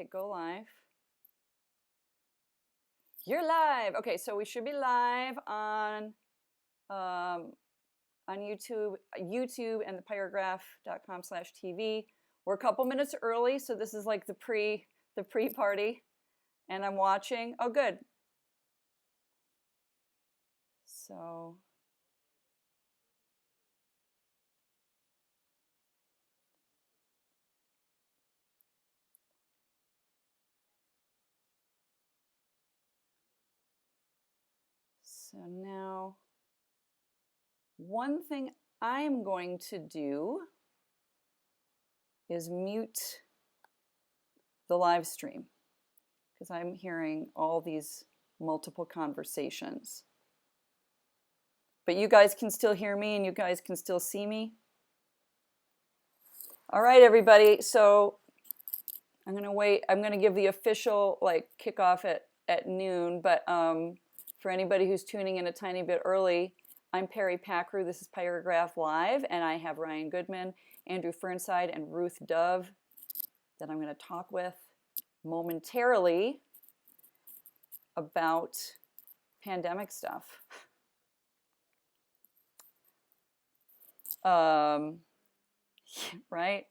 hit go live. You're live. Okay, so we should be live on YouTube and the pyragraph.com/TV. We're a couple minutes early, so this is like the pre-party, and I'm watching. Oh, good. So now, one thing I'm going to do is mute the live stream because I'm hearing all these multiple conversations. But you guys can still hear me and you guys can still see me. All right, everybody. So I'm going to wait. I'm going to give the official kickoff at noon. But for anybody who's tuning in a tiny bit early, I'm Peri Pakroo. This is Pyragraph Live. And I have Ryan Goodman, Andrew Fearnside, and Ruth Dove that I'm going to talk with momentarily about pandemic stuff. Right?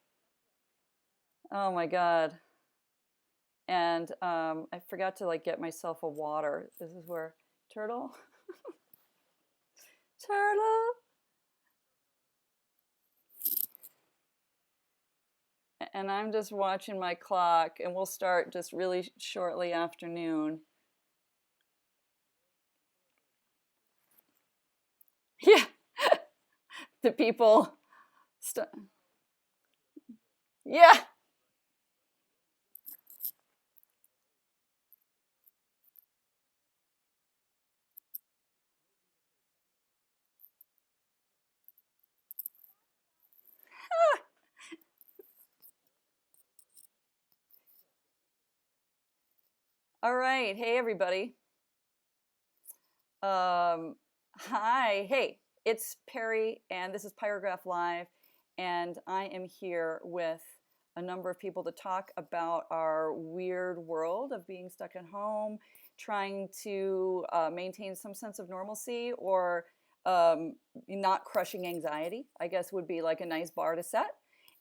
Oh my God. And I forgot to get myself a water. This is where turtle. Turtle. And I'm just watching my clock, and we'll start just really shortly after noon. Yeah. The people. Yeah. All right. Hey, everybody. Hi. Hey, it's Peri, and this is Pyragraph Live, and I am here with a number of people to talk about our weird world of being stuck at home, trying to maintain some sense of normalcy, or not crushing anxiety, I guess would be like a nice bar to set.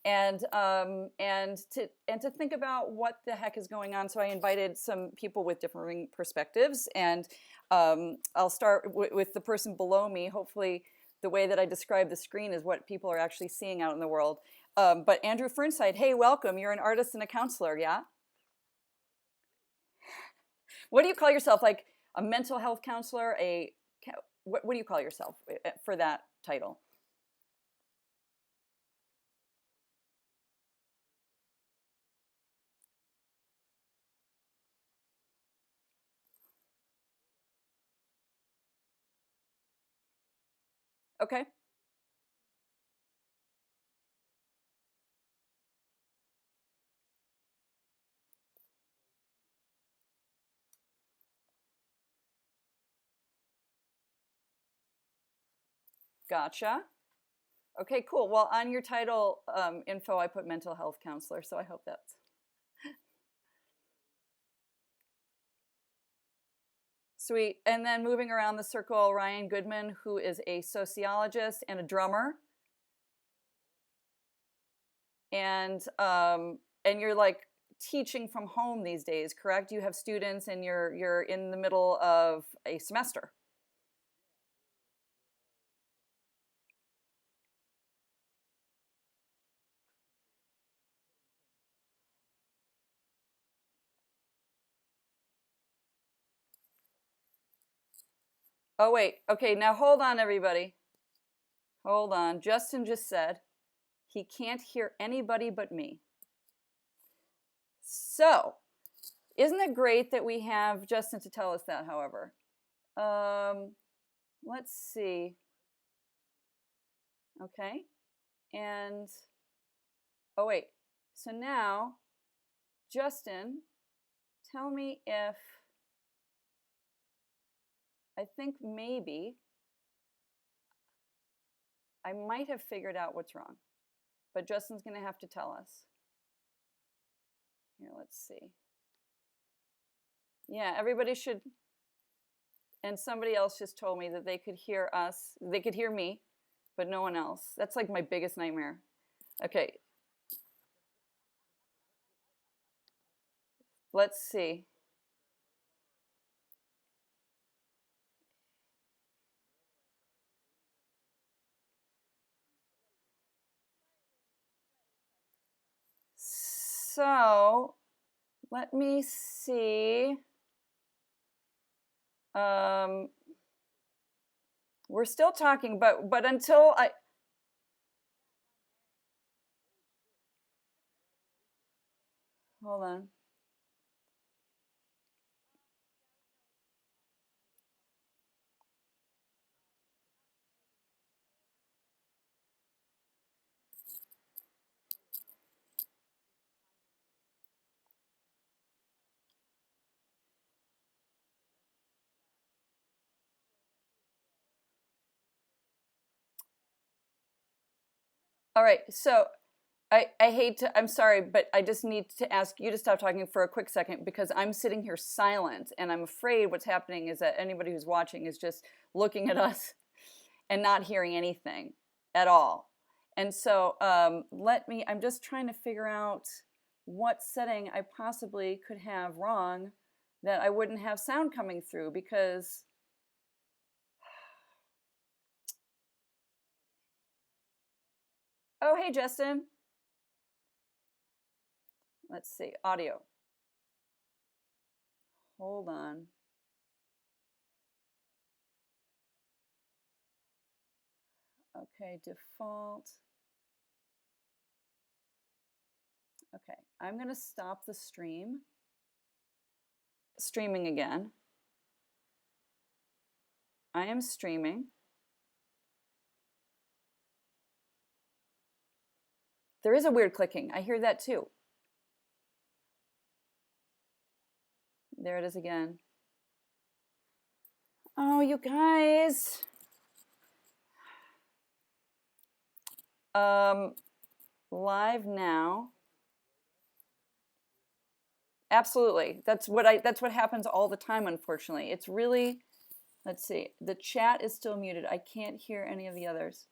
And to think about what the heck is going on. So I invited some people with differing perspectives, and I'll start with the person below me. Hopefully the way that I describe the screen is what people are actually seeing out in the world. But Andrew Fearnside, hey, welcome. You're an artist and a counselor, yeah? What do you call yourself? Like a mental health counselor? What do you call yourself for that title? Okay. Gotcha. Okay, cool. Well, on your title info, I put mental health counselor, so I hope that's sweet. And then moving around the circle, Ryan Goodman, who is a sociologist and a drummer. And you're teaching from home these days, correct? You have students and you're in the middle of a semester. Oh, wait. Okay, now hold on, everybody. Hold on. Justin just said he can't hear anybody but me. So, isn't it great that we have Justin to tell us that, however? Let's see. Okay. And, oh, wait. So now, Justin, tell me if, I think maybe I might have figured out what's wrong, but Justin's going to have to tell us. Here, let's see. Yeah, everybody should, and somebody else just told me that they could hear us, they could hear me, but no one else. That's like my biggest nightmare. Okay. Let's see. So, let me see. We're still talking, but until I, hold on. All right, so I hate to, I'm sorry, but I just need to ask you to stop talking for a quick second because I'm sitting here silent and I'm afraid what's happening is that anybody who's watching is just looking at us and not hearing anything at all. And so I'm just trying to figure out what setting I possibly could have wrong that I wouldn't have sound coming through because, oh, hey, Justin. Let's see, audio. Hold on. Okay, default. Okay, I'm going to stop the stream. Streaming again. I am streaming. There is a weird clicking. I hear that too. There it is again. Oh, you guys. Live now. Absolutely. That's what happens all the time, unfortunately. It's really, let's see. The chat is still muted. I can't hear any of the others.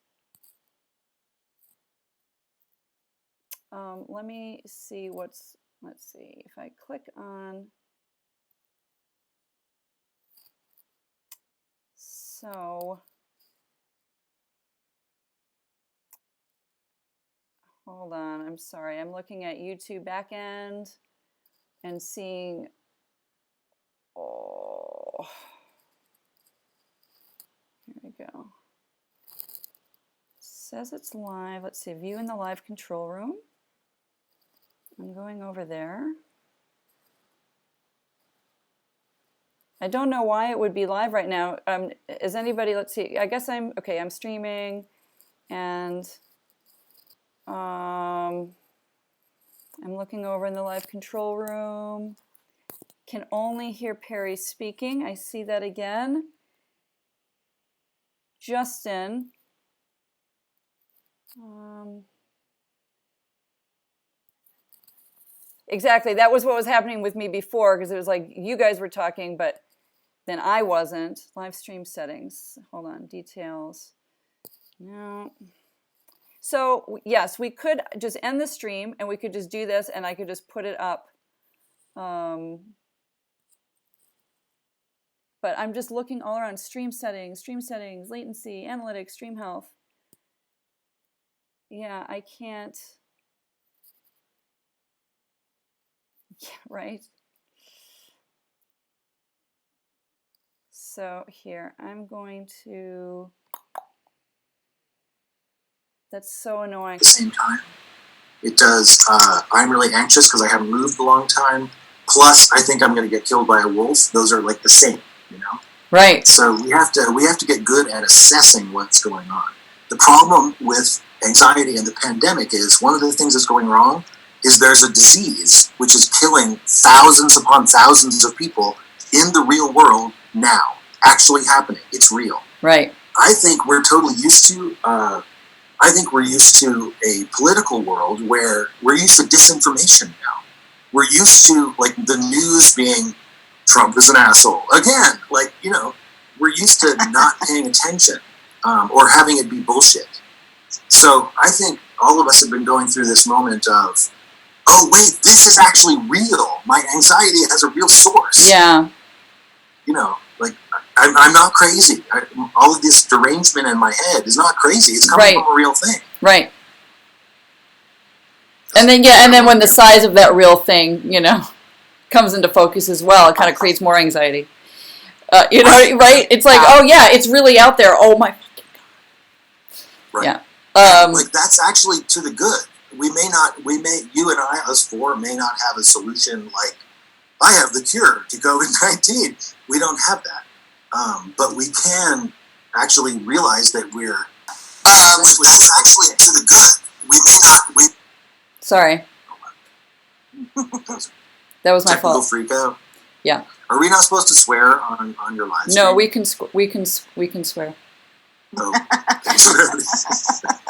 Let me see let's see. If I click on, so, hold on, I'm sorry. I'm looking at YouTube backend and seeing, oh, here we go. Says it's live. Let's see, view in the live control room. I'm going over there. I don't know why it would be live right now. Is anybody, let's see, I guess I'm streaming and I'm looking over in the live control room. Can only hear Peri speaking. I see that again. Justin. Exactly. That was what was happening with me before because it was like you guys were talking, but then I wasn't. Live stream settings. Hold on. Details. No. So yes, we could just end the stream and we could just do this and I could just put it up. But I'm just looking all around stream settings, latency, analytics, stream health. Yeah, I can't. Yeah, right. So here, I'm going to, that's so annoying. At the same time, it does, I'm really anxious because I haven't moved a long time. Plus, I think I'm going to get killed by a wolf. Those are like the same, you know? Right. So we have to get good at assessing what's going on. The problem with anxiety and the pandemic is one of the things that's going wrong is there's a disease which is killing thousands upon thousands of people in the real world now, actually happening. It's real. Right. I think we're totally used to a political world where we're used to disinformation now. we're used to like the news being Trump is an asshole again. Like, you know, we're used to not paying attention or having it be bullshit. So I think all of us have been going through this moment of, oh wait, this is actually real. My anxiety has a real source. Yeah. You know, like I'm not crazy. All of this derangement in my head is not crazy. It's coming from a real thing. Right. And then when the size of that real thing, you know, comes into focus as well, it kind of creates more anxiety. You know, right? It's like, oh yeah, it's really out there. Oh my fucking God. Right. Yeah. Like that's actually to the good. You and I, us four, may not have a solution like, I have the cure to COVID-19. We don't have that. But we can actually realize that that's actually to the good. Sorry. That was my technical fault. Freak out. Yeah. Are we not supposed to swear on your live stream? No, we can swear. No.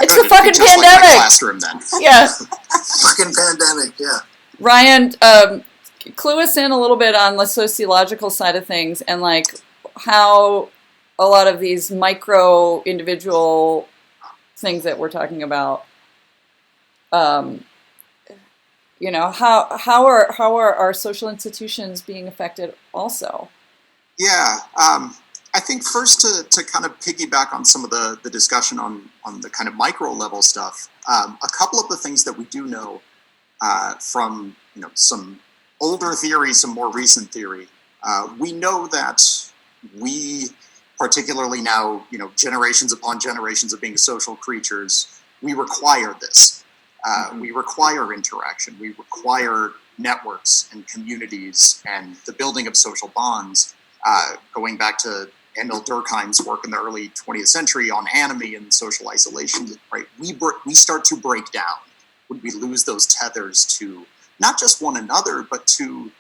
It's the fucking pandemic. Like classroom then. Yeah. Fucking pandemic. Yeah. Ryan, clue us in a little bit on the sociological side of things and like how a lot of these micro individual things that we're talking about, you know, how are our social institutions being affected also? Yeah, I think first to kind of piggyback on some of the discussion on the kind of micro level stuff, a couple of the things that we do know from, you know, some older theory, some more recent theory, we know that we, particularly now, you know, generations upon generations of being social creatures, we require this. We require interaction. We require networks and communities and the building of social bonds. Going back to Emil Durkheim's work in the early 20th century on anomie and social isolation, right? We start to break down when we lose those tethers to not just one another, but to,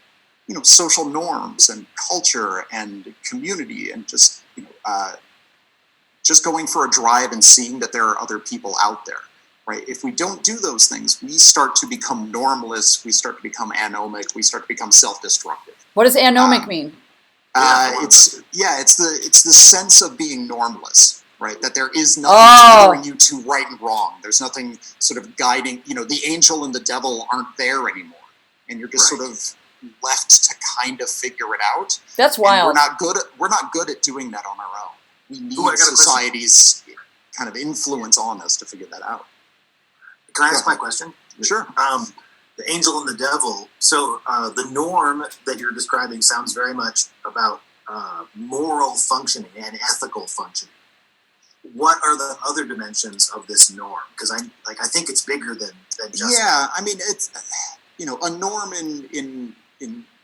you know, social norms and culture and community and just, you know, just going for a drive and seeing that there are other people out there, right? If we don't do those things, we start to become normalists. We start to become anomic. We start to become self-destructive. What does anomic mean? It's the sense of being normalist, right? That there is nothing tethering you to right and wrong. There's nothing sort of guiding, you know, the angel and the devil aren't there anymore. And you're just sort of left to kind of figure it out. That's wild. And we're not good at doing that on our own. We need society's kind of influence on us to figure that out. Can I ask my question? Sure. The angel and the devil. So the norm that you're describing sounds very much about moral functioning and ethical functioning. What are the other dimensions of this norm? Because I think it's bigger than just. Yeah, I mean, it's, you know, a norm in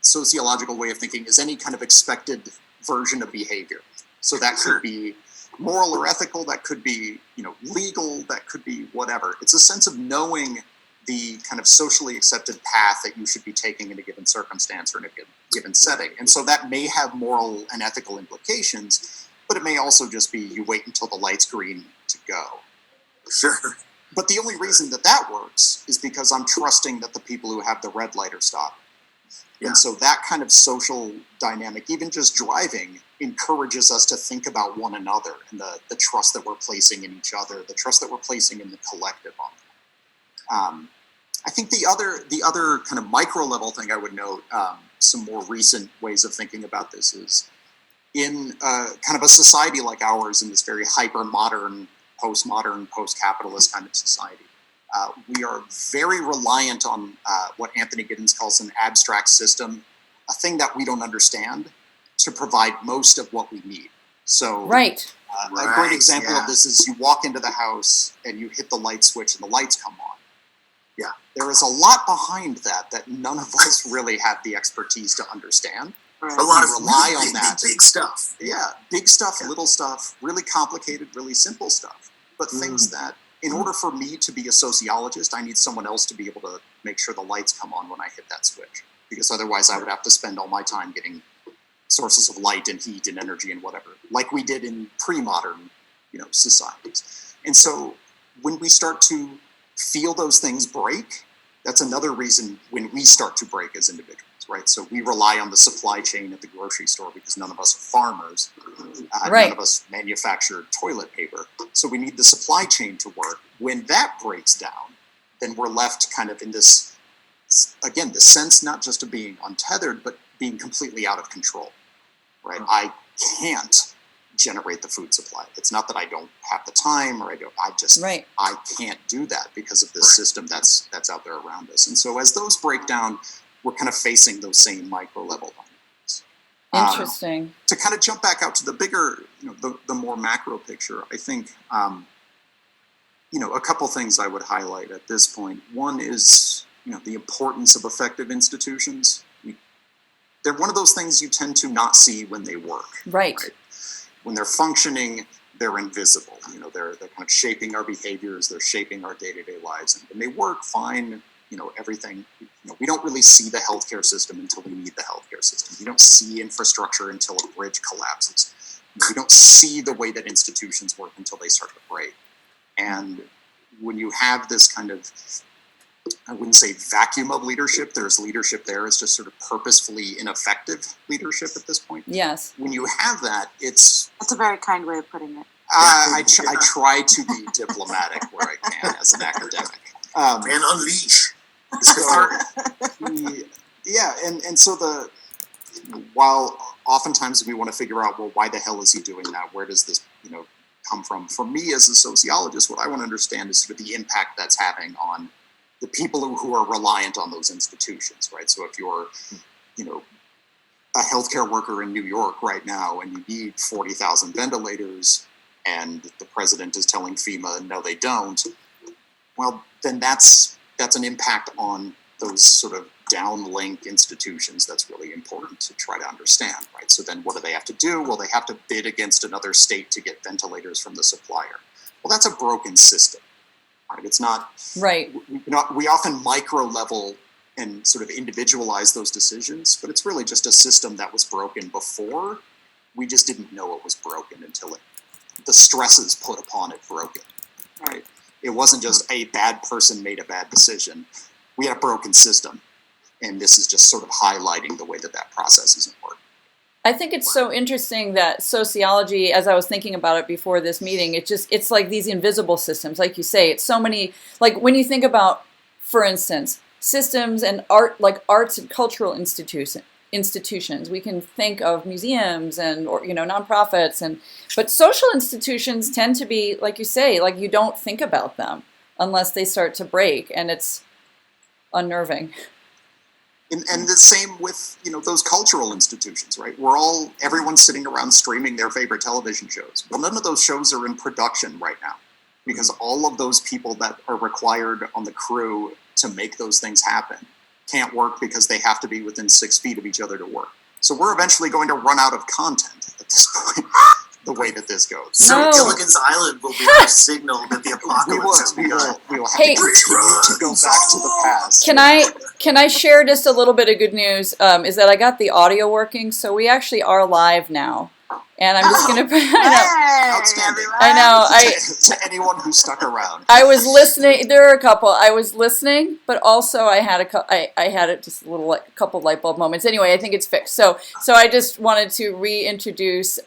sociological way of thinking is any kind of expected version of behavior. So that could be moral or ethical, that could be, you know, legal, that could be whatever. It's a sense of knowing the kind of socially accepted path that you should be taking in a given circumstance or in a given setting. And so that may have moral and ethical implications, but it may also just be you wait until the light's green to go. Sure. But the only reason that works is because I'm trusting that the people who have the red light are stopped. Yeah. And so that kind of social dynamic, even just driving, encourages us to think about one another and the trust that we're placing in each other, the trust that we're placing in the collective on them. I think the other kind of micro level thing I would note, some more recent ways of thinking about this is in kind of a society like ours, in this very hyper-modern, postmodern, post-capitalist kind of society. We are very reliant on what Anthony Giddens calls an abstract system, a thing that we don't understand, to provide most of what we need. So a great example of this is you walk into the house and you hit the light switch and the lights come on. Yeah, there is a lot behind that none of us really have the expertise to understand. A lot of rely on that. Big stuff. Yeah, big stuff, little stuff, really complicated, really simple stuff. But things that, in order for me to be a sociologist, I need someone else to be able to make sure the lights come on when I hit that switch. Because otherwise I would have to spend all my time getting sources of light and heat and energy and whatever, like we did in pre-modern, you know, societies. And so when we start to feel those things break, That's another reason when we start to break as individuals, right? So we rely on the supply chain at the grocery store because none of us are farmers. Right. None of us manufacture toilet paper. So we need the supply chain to work. When that breaks down, then we're left kind of in this, again, the sense not just of being untethered, but being completely out of control, right? I can't generate the food supply. It's not that I don't have the time or I can't do that because of this system that's out there around us. And so as those break down, we're kind of facing those same micro level dynamics. Interesting. To kind of jump back out to the bigger, the more macro picture, I think, a couple things I would highlight at this point. One is, the importance of effective institutions. They're one of those things you tend to not see when they work. Right. When they're functioning, they're invisible. They're kind of shaping our behaviors. They're shaping our day-to-day lives. And when they work, fine. Everything. We don't really see the healthcare system until we need the healthcare system. We don't see infrastructure until a bridge collapses. We don't see the way that institutions work until they start to break. And when you have this kind of, I wouldn't say vacuum of leadership, there's leadership there. It's just sort of purposefully ineffective leadership at this point. Yes. When you have that, That's a very kind way of putting it. I try to be diplomatic where I can as an academic. And unleash. So, and so while oftentimes we want to figure out, well, why the hell is he doing that? Where does this, come from? For me as a sociologist, what I want to understand is sort of the impact that's having on the people who are reliant on those institutions, right? So if you're, a healthcare worker in New York right now and you need 40,000 ventilators and the president is telling FEMA, no, they don't, well, then that's an impact on those sort of downlink institutions that's really important to try to understand, right? So then what do they have to do? Well, they have to bid against another state to get ventilators from the supplier. Well, that's a broken system, right? It's not... Right. We often micro level and sort of individualize those decisions, but it's really just a system that was broken before. We just didn't know it was broken until the stresses put upon it broke it, right? It wasn't just a bad person made a bad decision. We had a broken system. And this is just sort of highlighting the way that process isn't working. I think it's so interesting that sociology, as I was thinking about it before this meeting, it's like these invisible systems, like you say. It's so many, like when you think about, for instance, systems and art, like arts and cultural institutions. We can think of museums and nonprofits, but social institutions tend to be, like you say, like you don't think about them unless they start to break, and it's unnerving. And the same with, those cultural institutions, right? Everyone's sitting around streaming their favorite television shows. Well, none of those shows are in production right now because all of those people that are required on the crew to make those things happen can't work because they have to be within 6 feet of each other to work. So we're eventually going to run out of content at this point, the way that this goes. So No. Gilligan's Island will be our signal that the apocalypse has begun. We will have Hey. to continue to go back to the past. Can I share just a little bit of good news? Is that I got the audio working, so we actually are live now. And I'm just gonna. Outstanding. I know. To anyone who stuck around. I was listening. There are a couple. I was listening, but also I had I had it just a little couple light bulb moments. Anyway, I think it's fixed. So I just wanted to reintroduce.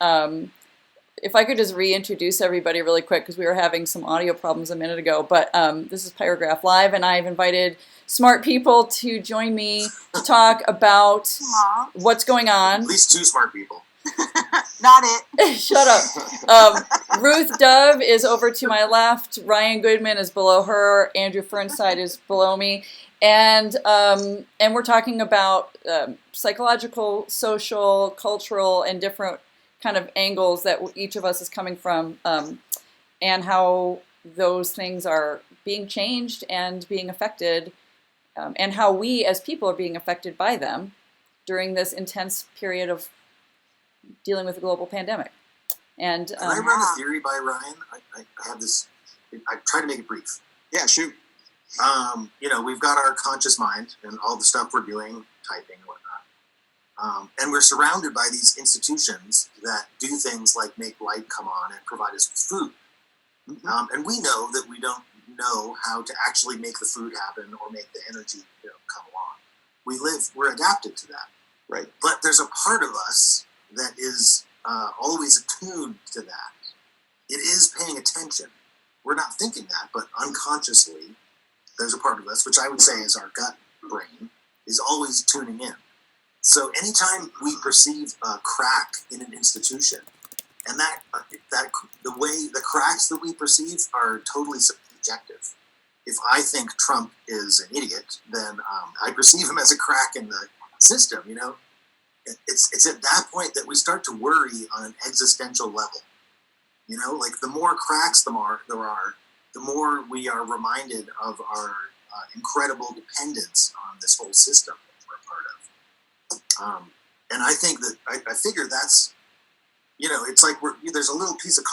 If I could just reintroduce everybody really quick because we were having some audio problems a minute ago. But this is Pyragraph Live, and I've invited smart people to join me to talk about what's going on. At least 2 smart people. Not it. Shut up. Ruth Dove is over to my left. Ryan Goodman is below her. Andrew Fearnside is below me. And we're talking about psychological, social, cultural, and different kind of angles that each of us is coming from, and how those things are being changed and being affected, and how we as people are being affected by them during this intense period of dealing with the global pandemic. And Can I run a theory by Ryan? I have this. I try to make it brief. Yeah, shoot. We've got our conscious mind and all the stuff we're doing, typing and whatnot. And we're surrounded by these institutions that do things like make light come on and provide us with food. And we know that we don't know how to actually make the food happen or make the energy come along. We're adapted to that. Right. But there's a part of us that is always attuned to that. It is paying attention. We're not thinking that, but unconsciously, there's a part of us, which I would say is our gut brain, is always tuning in. So anytime we perceive a crack in an institution, and that the cracks that we perceive are totally subjective. If I think Trump is an idiot, then I perceive him as a crack in the system. It's at that point that we start to worry on an existential level. Like the more cracks there are, the more we are reminded of our incredible dependence on this whole system that we're a part of. And I think that I figure that's, it's like there's a little piece of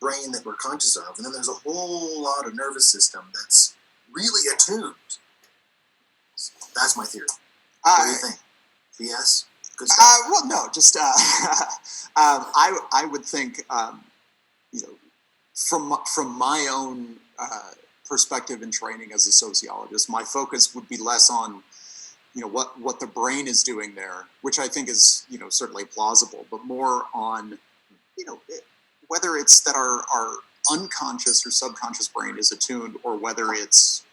brain that we're conscious of, and then there's a whole lot of nervous system that's really attuned. That's my theory. What do you think? BS? Good stuff? Well, no, just I would think, from my own perspective and training as a sociologist, my focus would be less on what the brain is doing there, which I think is certainly plausible, but more on whether it's that our unconscious or subconscious brain is attuned, or whether it's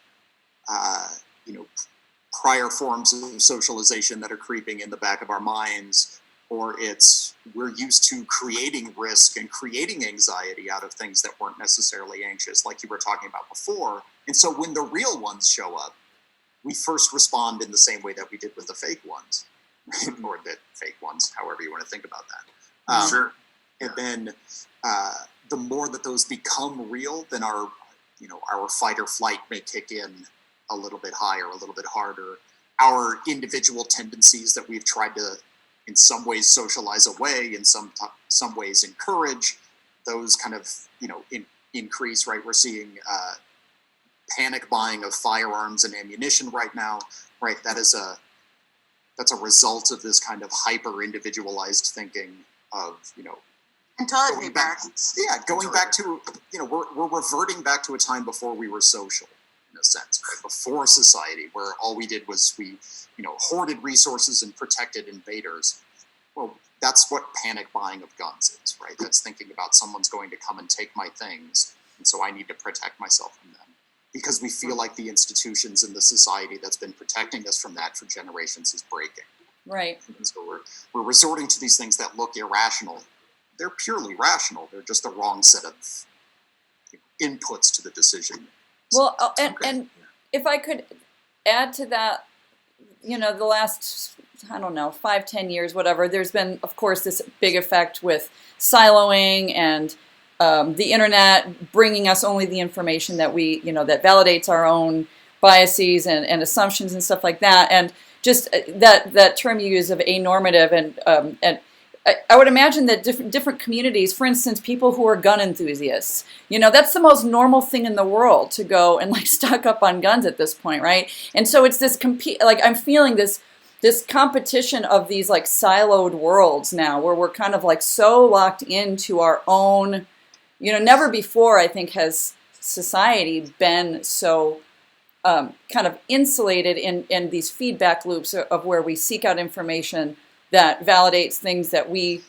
prior forms of socialization that are creeping in the back of our minds, or it's we're used to creating risk and creating anxiety out of things that weren't necessarily anxious, like you were talking about before. And so when the real ones show up, we first respond in the same way that we did with the fake ones, or the fake ones, however you want to think about that. Sure. And then the more that those become real, then our fight or flight may kick in a little bit higher, a little bit harder. Our individual tendencies that we've tried to, in some ways, socialize away, in some ways encourage, those kind of increase. Right, we're seeing panic buying of firearms and ammunition right now. Right, that's a result of this kind of hyper individualized thinking of And toilet paper. Going back to we're reverting back to a time before we were social, in a sense, right? Before society, where all we did was we hoarded resources and protected invaders. Well, that's what panic buying of guns is, right? That's thinking about someone's going to come and take my things, and so I need to protect myself from them, because we feel like the institutions in the society that's been protecting us from that for generations is breaking. Right. And so we're resorting to these things that look irrational. They're purely rational. They're just the wrong set of inputs to the decision. Well, and if I could add to that, the last, 5-10 years, whatever, there's been, of course, this big effect with siloing and the internet bringing us only the information that we, that validates our own biases and assumptions and stuff like that. And just that term you use of anormative, and I would imagine that different communities, for instance, people who are gun enthusiasts, that's the most normal thing in the world to go and stock up on guns at this point, right? And so it's this I'm feeling this competition of these siloed worlds now, where we're kind of so locked into our own, never before I think has society been so kind of insulated in these feedback loops of where we seek out information that validates things that we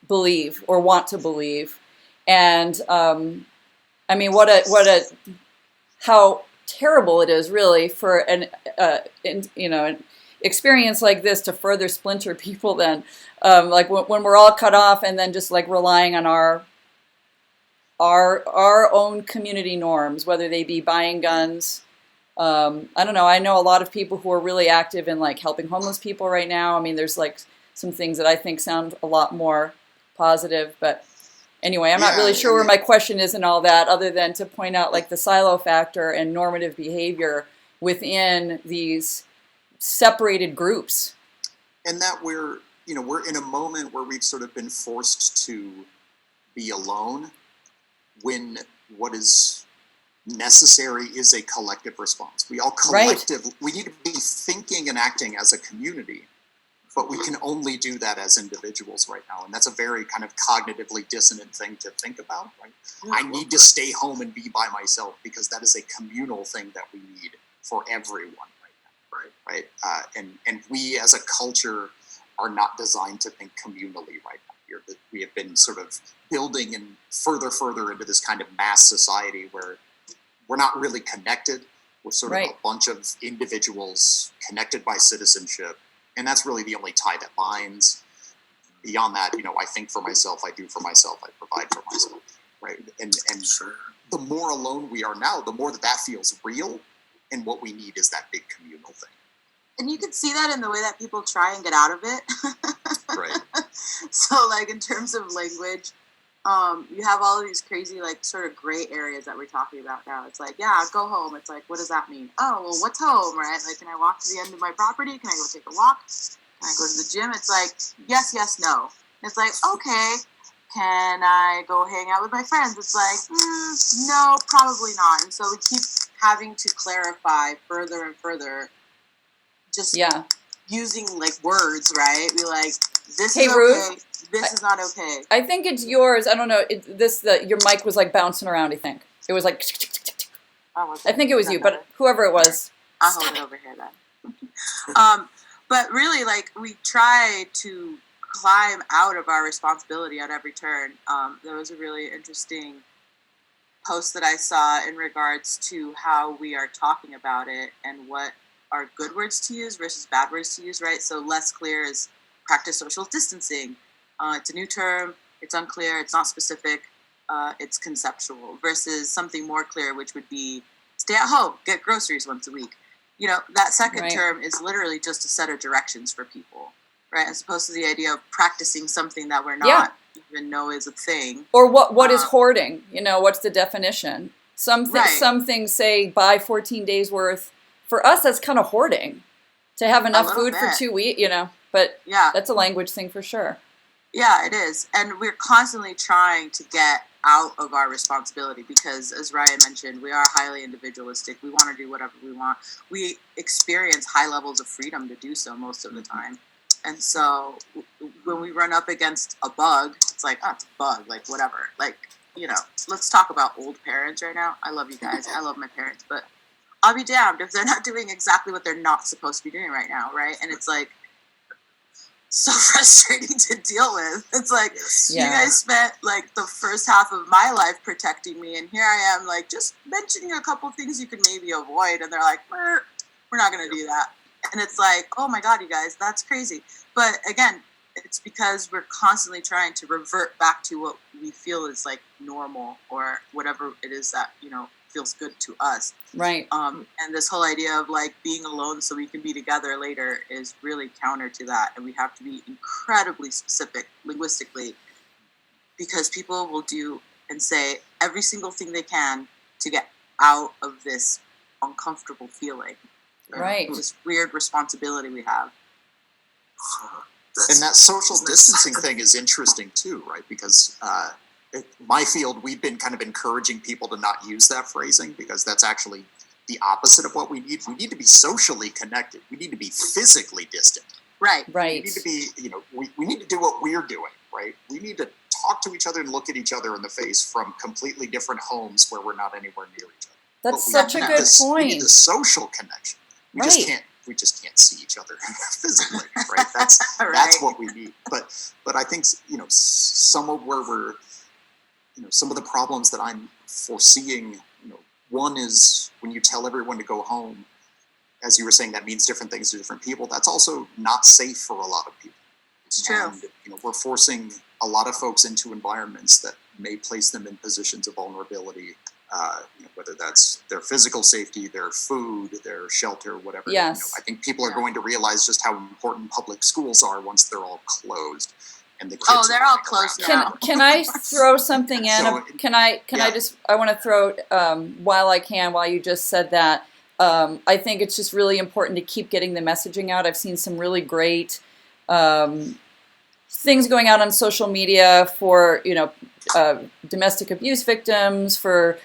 believe or want to believe. And how terrible it is really for an experience like this to further splinter people then, when we're all cut off and then just relying on our own community norms, whether they be buying guns. I don't know. I know a lot of people who are really active in helping homeless people right now. I mean, there's some things that I think sound a lot more positive, but anyway, I'm not really sure where my question is and all that, other than to point out the silo factor and normative behavior within these separated groups. And that we're in a moment where we've sort of been forced to be alone, when what is necessary is a collective response. We all we need to be thinking and acting as a community but we can only do that as individuals right now. And that's a very kind of cognitively dissonant thing to think about, right? I need to stay home and be by myself because that is a communal thing that we need for everyone right now, right? And we as a culture are not designed to think communally right now. We have been sort of building and further into this kind of mass society where we're not really connected. We're sort of a bunch of individuals connected by citizenship. And that's really the only tie that binds. Beyond that, I think for myself, I do for myself, I provide for myself, right? And Sure. the more alone we are now, the more that feels real. And what we need is that big communal thing. And you can see that in the way that people try and get out of it. Right. So, like, in terms of language, you have all of these crazy, like, sort of gray areas that we're talking about now. It's like, yeah, go home. It's like, what does that mean? Oh, well, what's home, right? Like, can I walk to the end of my property? Can I go take a walk? Can I go to the gym? It's like, yes, no. It's like, okay, can I go hang out with my friends? It's like, no, probably not. And so we keep having to clarify further and further, just using, like, words, right? We like, this is okay, Ruth, this is not okay. I think it's yours. I don't know. Your mic was like bouncing around, I think. It was like, I think it was you, but whoever it was. I'll hold it over here then. But really, like, we try to climb out of our responsibility at every turn. There was a really interesting post that I saw in regards to how we are talking about it and what are good words to use versus bad words to use, right? So less clear is practice social distancing. It's a new term, it's unclear, it's not specific, it's conceptual, versus something more clear, which would be stay at home, get groceries once a week. That second term is literally just a set of directions for people, right? As opposed to the idea of practicing something that we're not even know is a thing. Or what is hoarding? What's the definition? Some things say buy 14 days worth. For us, that's kind of hoarding. To have enough food for 2 weeks, but that's a language thing for sure. Yeah, it is. And we're constantly trying to get out of our responsibility because, as Ryan mentioned, we are highly individualistic. We want to do whatever we want. We experience high levels of freedom to do so most of the time. And so when we run up against a bug, it's like, oh, it's a bug, like, whatever. Like, let's talk about old parents right now. I love you guys. I love my parents. But I'll be damned if they're not doing exactly what they're not supposed to be doing right now, right? And it's like so frustrating to deal with. It's like you guys spent like the first half of my life protecting me, and here I am like just mentioning a couple things you could maybe avoid, and they're like, we're not going to do that. And it's like, oh my God, you guys, that's crazy. But again, it's because we're constantly trying to revert back to what we feel is like normal or whatever it is that, feels good to us. Right. And this whole idea of like being alone so we can be together later is really counter to that. And we have to be incredibly specific linguistically because people will do and say every single thing they can to get out of this uncomfortable feeling. Right. This weird responsibility we have. And that social distancing thing is interesting too, right? Because my field, we've been kind of encouraging people to not use that phrasing because that's actually the opposite of what we need. We need to be socially connected. We need to be physically distant. Right. Right. We need to be, we need to do what we're doing, right? We need to talk to each other and look at each other in the face from completely different homes where we're not anywhere near each other. That's such a good point. We need the social connection. We just can't see each other physically, right? That's what we need. But I think some of where we're some of the problems that I'm foreseeing, one is when you tell everyone to go home, as you were saying, that means different things to different people. That's also not safe for a lot of people. It's true. And, we're forcing a lot of folks into environments that may place them in positions of vulnerability, whether that's their physical safety, their food, their shelter, whatever. Yes. I think people are going to realize just how important public schools are once they're all closed. And the kids they're all closed now. Can I throw something in? I want to throw, while you just said that, I think it's just really important to keep getting the messaging out. I've seen some really great things going out on social media for, domestic abuse victims, for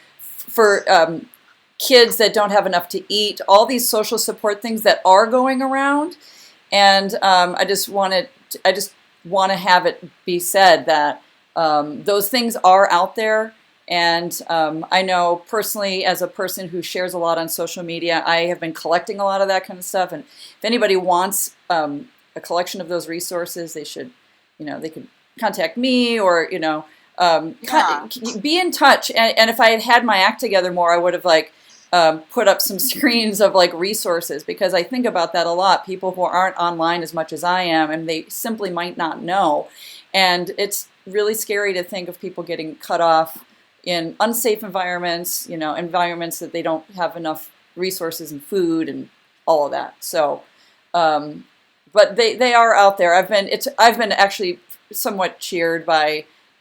kids that don't have enough to eat, all these social support things that are going around. And I just want to have it be said that those things are out there. And I know personally, as a person who shares a lot on social media, I have been collecting a lot of that kind of stuff. And if anybody wants a collection of those resources, they should, they could contact me, or, be in touch. And if I had had my act together more, I would have put up some screens of resources, because I think about that a lot. People who aren't online as much as I am, and they simply might not know. And it's really scary to think of people getting cut off in unsafe environments, environments that they don't have enough resources and food and all of that. So, but they are out there. I've been actually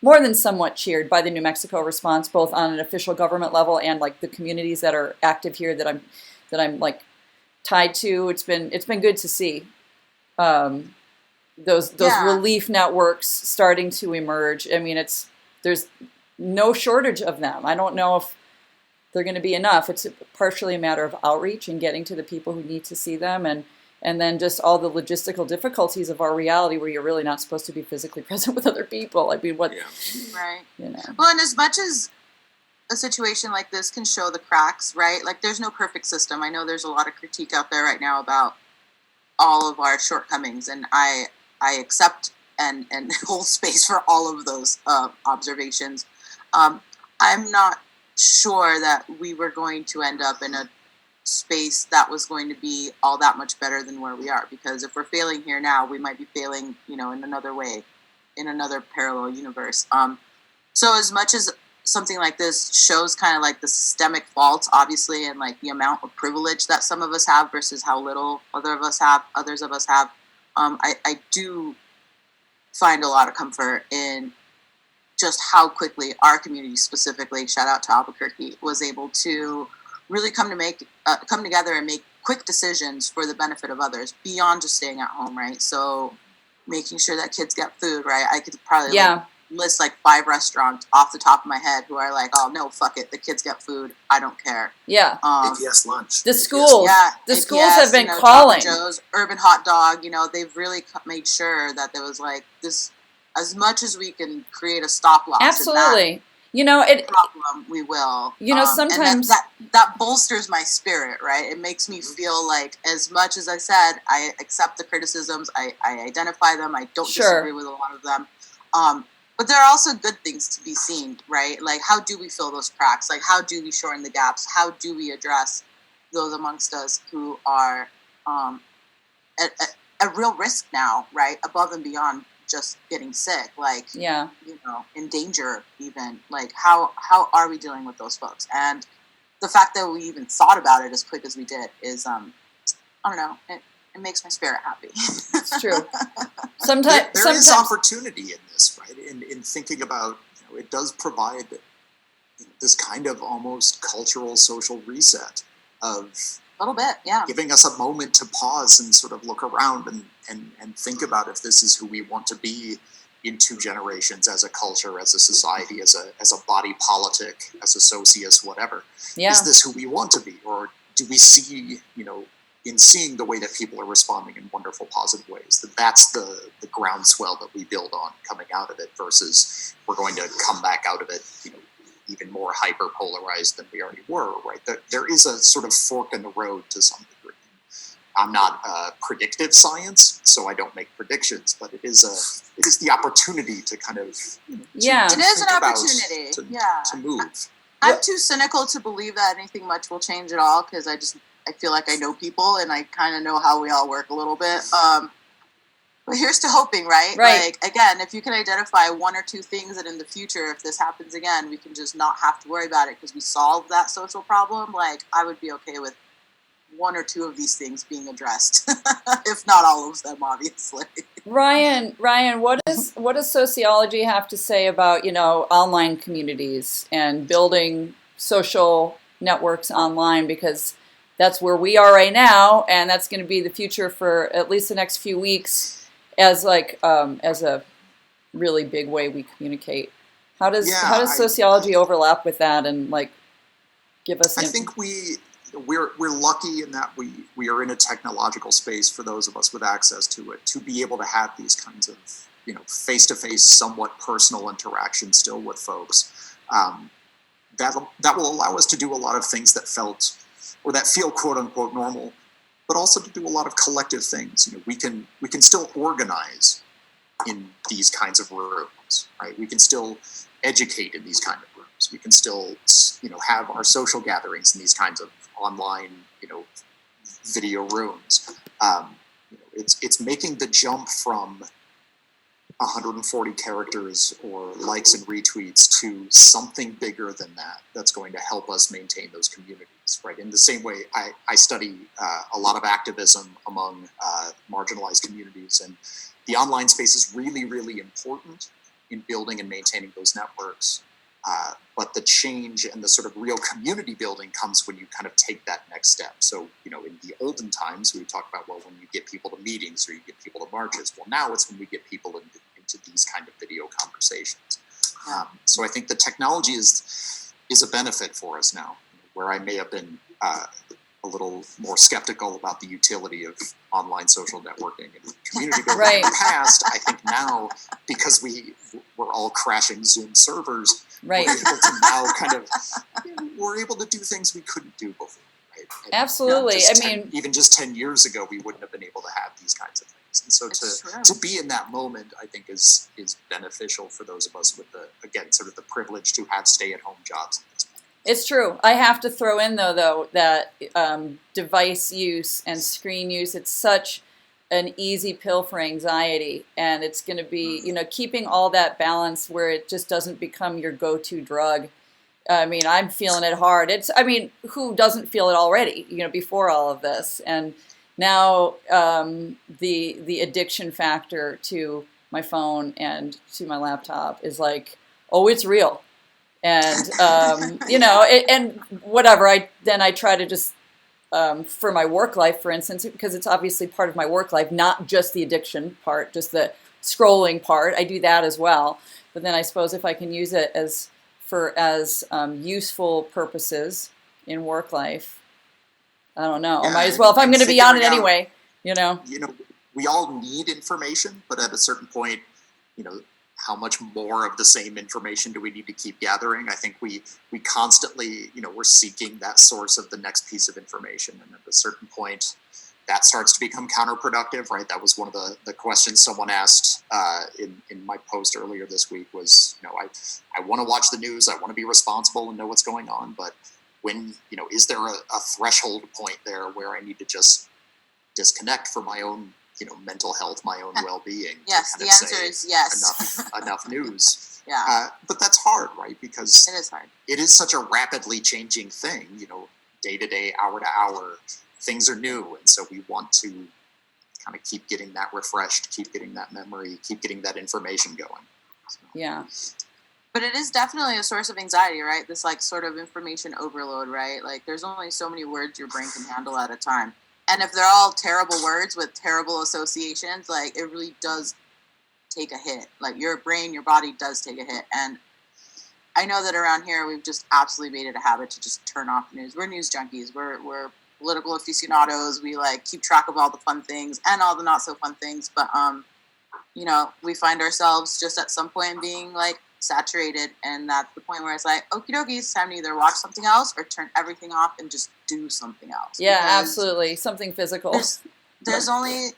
more than somewhat cheered by the New Mexico response, both on an official government level and the communities that are active here that I'm tied to. It's been good to see those relief networks starting to emerge. I mean, there's no shortage of them. I don't know if they're going to be enough. It's partially a matter of outreach and getting to the people who need to see them, and then just all the logistical difficulties of our reality, where you're really not supposed to be physically present with other people. I mean, right. Well, and as much as a situation like this can show the cracks, right? There's no perfect system. I know there's a lot of critique out there right now about all of our shortcomings, and I accept and hold space for all of those observations. I'm not sure that we were going to end up in a space that was going to be all that much better than where we are, because if we're failing here now, we might be failing, in another way, in another parallel universe. So as much as something like this shows kind of the systemic faults, obviously, and the amount of privilege that some of us have versus how little others of us have, I do find a lot of comfort in just how quickly our community, specifically, shout out to Albuquerque, was able to really come together and make quick decisions for the benefit of others beyond just staying at home, right? So making sure that kids get food, right? I could probably list 5 restaurants off the top of my head who are oh no, fuck it, the kids get food, I don't care. Yeah. APS lunch. The schools. The APS, schools have been calling. Dr. Joe's, Urban Hot Dog, they've really made sure that there was this, as much as we can create a stop loss. Absolutely. Problem, we will. Sometimes and that bolsters my spirit, right? It makes me feel as much as I said, I accept the criticisms, I identify them, I don't disagree with a lot of them. But there are also good things to be seen, right? How do we fill those cracks? How do we shorten the gaps? How do we address those amongst us who are at real risk now, right? Above and beyond just getting sick, in danger even. How are we dealing with those folks? And the fact that we even thought about it as quick as we did is, I don't know, it makes my spirit happy. It's true. Sometimes there is opportunity in this, right? In thinking about, it does provide this kind of almost cultural social reset of a little bit, yeah, giving us a moment to pause and sort of look around and think about if this is who we want to be in 2 generations, as a culture, as a society, as a body politic, as a socius, whatever. Yeah. Is this who we want to be, or do we see, in seeing the way that people are responding in wonderful, positive ways, that's the groundswell that we build on coming out of it, versus we're going to come back out of it, even more hyper polarized than we already were, right? There is a sort of fork in the road to some degree. I'm not predictive science, so I don't make predictions, but it is the opportunity to kind of it is an opportunity to move. I'm too cynical to believe that anything much will change at all, because I feel like I know people and I kind of know how we all work a little bit. But here's to hoping, right? Again, if you can identify 1 or 2 things that in the future, if this happens again, we can just not have to worry about it because we solved that social problem, I would be okay with 1 or 2 of these things being addressed, if not all of them, obviously. Ryan, what does sociology have to say about, online communities and building social networks online? Because that's where we are right now, and that's going to be the future for at least the next few weeks, as a really big way we communicate. How does sociology overlap with that and give us? I think we we're lucky in that we are in a technological space, for those of us with access to it, to be able to have these kinds of, face-to-face, somewhat personal interaction still with folks. That will allow us to do a lot of things that feel quote unquote normal, but also to do a lot of collective things. We can still organize in these kinds of rooms, right? We can still educate in these kind of rooms. We can still, have our social gatherings in these kinds of online, video rooms. It's making the jump from 140 characters or likes and retweets to something bigger than that, that's going to help us maintain those communities, right? In the same way, I study a lot of activism among marginalized communities, and the online space is really, really important in building and maintaining those networks. But the change and the sort of real community building comes when you kind of take that next step. So, in the olden times, we talk about, well, when you get people to meetings or you get people to marches. Well, now it's when we get people into these kind of video conversations. So I think the technology is a benefit for us now, where I may have been a little more skeptical about the utility of online social networking and community building Right. in the past. I think now, because we're all crashing Zoom servers, Right. we're able to now we're able to do things we couldn't do before. Right? And Absolutely. even just 10 years ago, we wouldn't have been able to have these kinds of things. And so to be in that moment, I think is beneficial for those of us with the privilege to have stay-at-home jobs at this point. It's true. I have to throw in though that device use and screen use, it's such an easy pill for anxiety, and it's going to be, keeping all that balance where it just doesn't become your go-to drug. I'm feeling it hard. Who doesn't feel it already, before all of this? And now the addiction factor to my phone and to my laptop is like, oh, it's real. And, and whatever, I try to just, for my work life, for instance, because it's obviously part of my work life, not just the addiction part, just the scrolling part. I do that as well. But then I suppose if I can use it as useful purposes in work life, I don't know. I might as well, if I'm going to be on it anyway, we all need information, but at a certain point, how much more of the same information do we need to keep gathering? I think we constantly, we're seeking that source of the next piece of information. And at a certain point, that starts to become counterproductive, right? That was one of the questions someone asked in my post earlier this week was, I want to watch the news, I want to be responsible and know what's going on, but when, is there a threshold point there where I need to just disconnect for my own mental health, my own well-being? Yes, the answer is yes. Enough news. Yeah. But that's hard, right? Because it is hard. It is such a rapidly changing thing, day to day, hour to hour, things are new. And so we want to kind of keep getting that refreshed, keep getting that memory, keep getting that information going. So. Yeah. But it is definitely a source of anxiety, right? This sort of information overload, right? There's only so many words your brain can handle at a time. And if they're all terrible words with terrible associations, it really does take a hit. Your brain, your body does take a hit. And I know that around here, we've just absolutely made it a habit to just turn off the news. We're news junkies. We're political aficionados. We keep track of all the fun things and all the not so fun things. But, we find ourselves just at some point being saturated, and that's the point where it's okie dokie, it's time to either watch something else or turn everything off and just do something else. Yeah, absolutely, something physical. There's only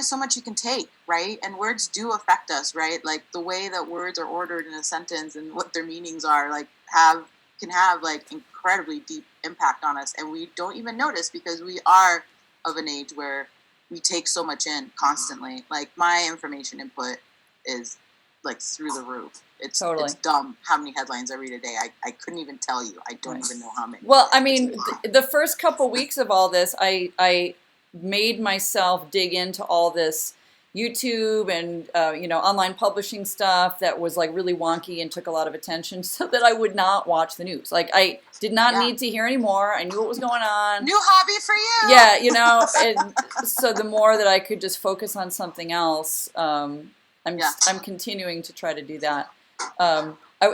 so much you can take, right? And words do affect us, right? The way that words are ordered in a sentence and what their meanings are can have incredibly deep impact on us, and we don't even notice because we are of an age where we take so much in constantly. My information input is through the roof. It's dumb how many headlines I read a day. I couldn't even tell you. I don't even know how many. Well, the first couple weeks of all this, I made myself dig into all this YouTube and online publishing stuff that was really wonky and took a lot of attention, so that I would not watch the news. I did not need to hear anymore. I knew what was going on. New hobby for you. Yeah, and so the more that I could just focus on something else, I'm continuing to try to do that.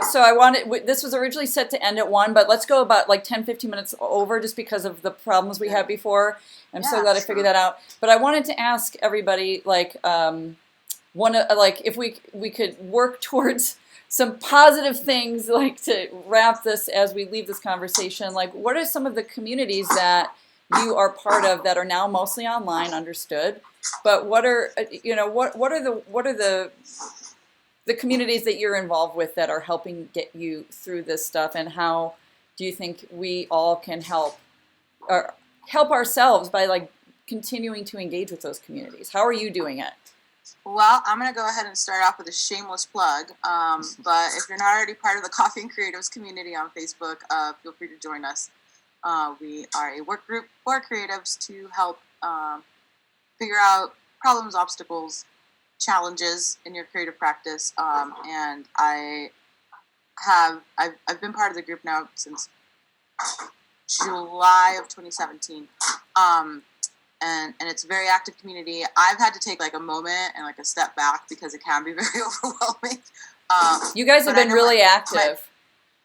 So I wanted, this was originally set to end at 1, but let's go about like 10, 15 minutes over just because of the problems we had before. I'm so glad I figured that out. But I wanted to ask everybody, like, if we could work towards some positive things, like to wrap this as we leave this conversation. Like, what are some of the communities that you are part of that are now mostly online? Understood, but what are the communities that you're involved with that are helping get you through this stuff, and how do you think we all can help ourselves by like continuing to engage with those communities? How are you doing it? Well, I'm going to go ahead and start off with a shameless plug. But if you're not already part of the Coffee and Creatives community on Facebook, feel free to join us. We are a work group for creatives to help figure out problems, obstacles, challenges in your creative practice. And I've been part of the group now since July of 2017. And it's a very active community. I've had to take like a moment and like a step back because it can be very overwhelming. You guys have been really active.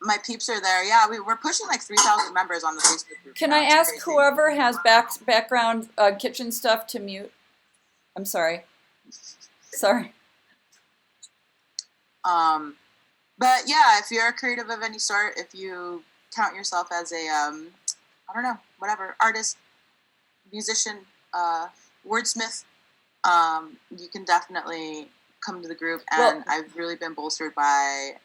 My peeps are there. Yeah, we're pushing like 3,000 members on the Facebook group. Can I ask whoever has background kitchen stuff to mute? I'm sorry. Sorry. But yeah, if you're a creative of any sort, if you count yourself as a, I don't know, whatever, artist, musician, wordsmith, you can definitely come to the group. And I've really been bolstered by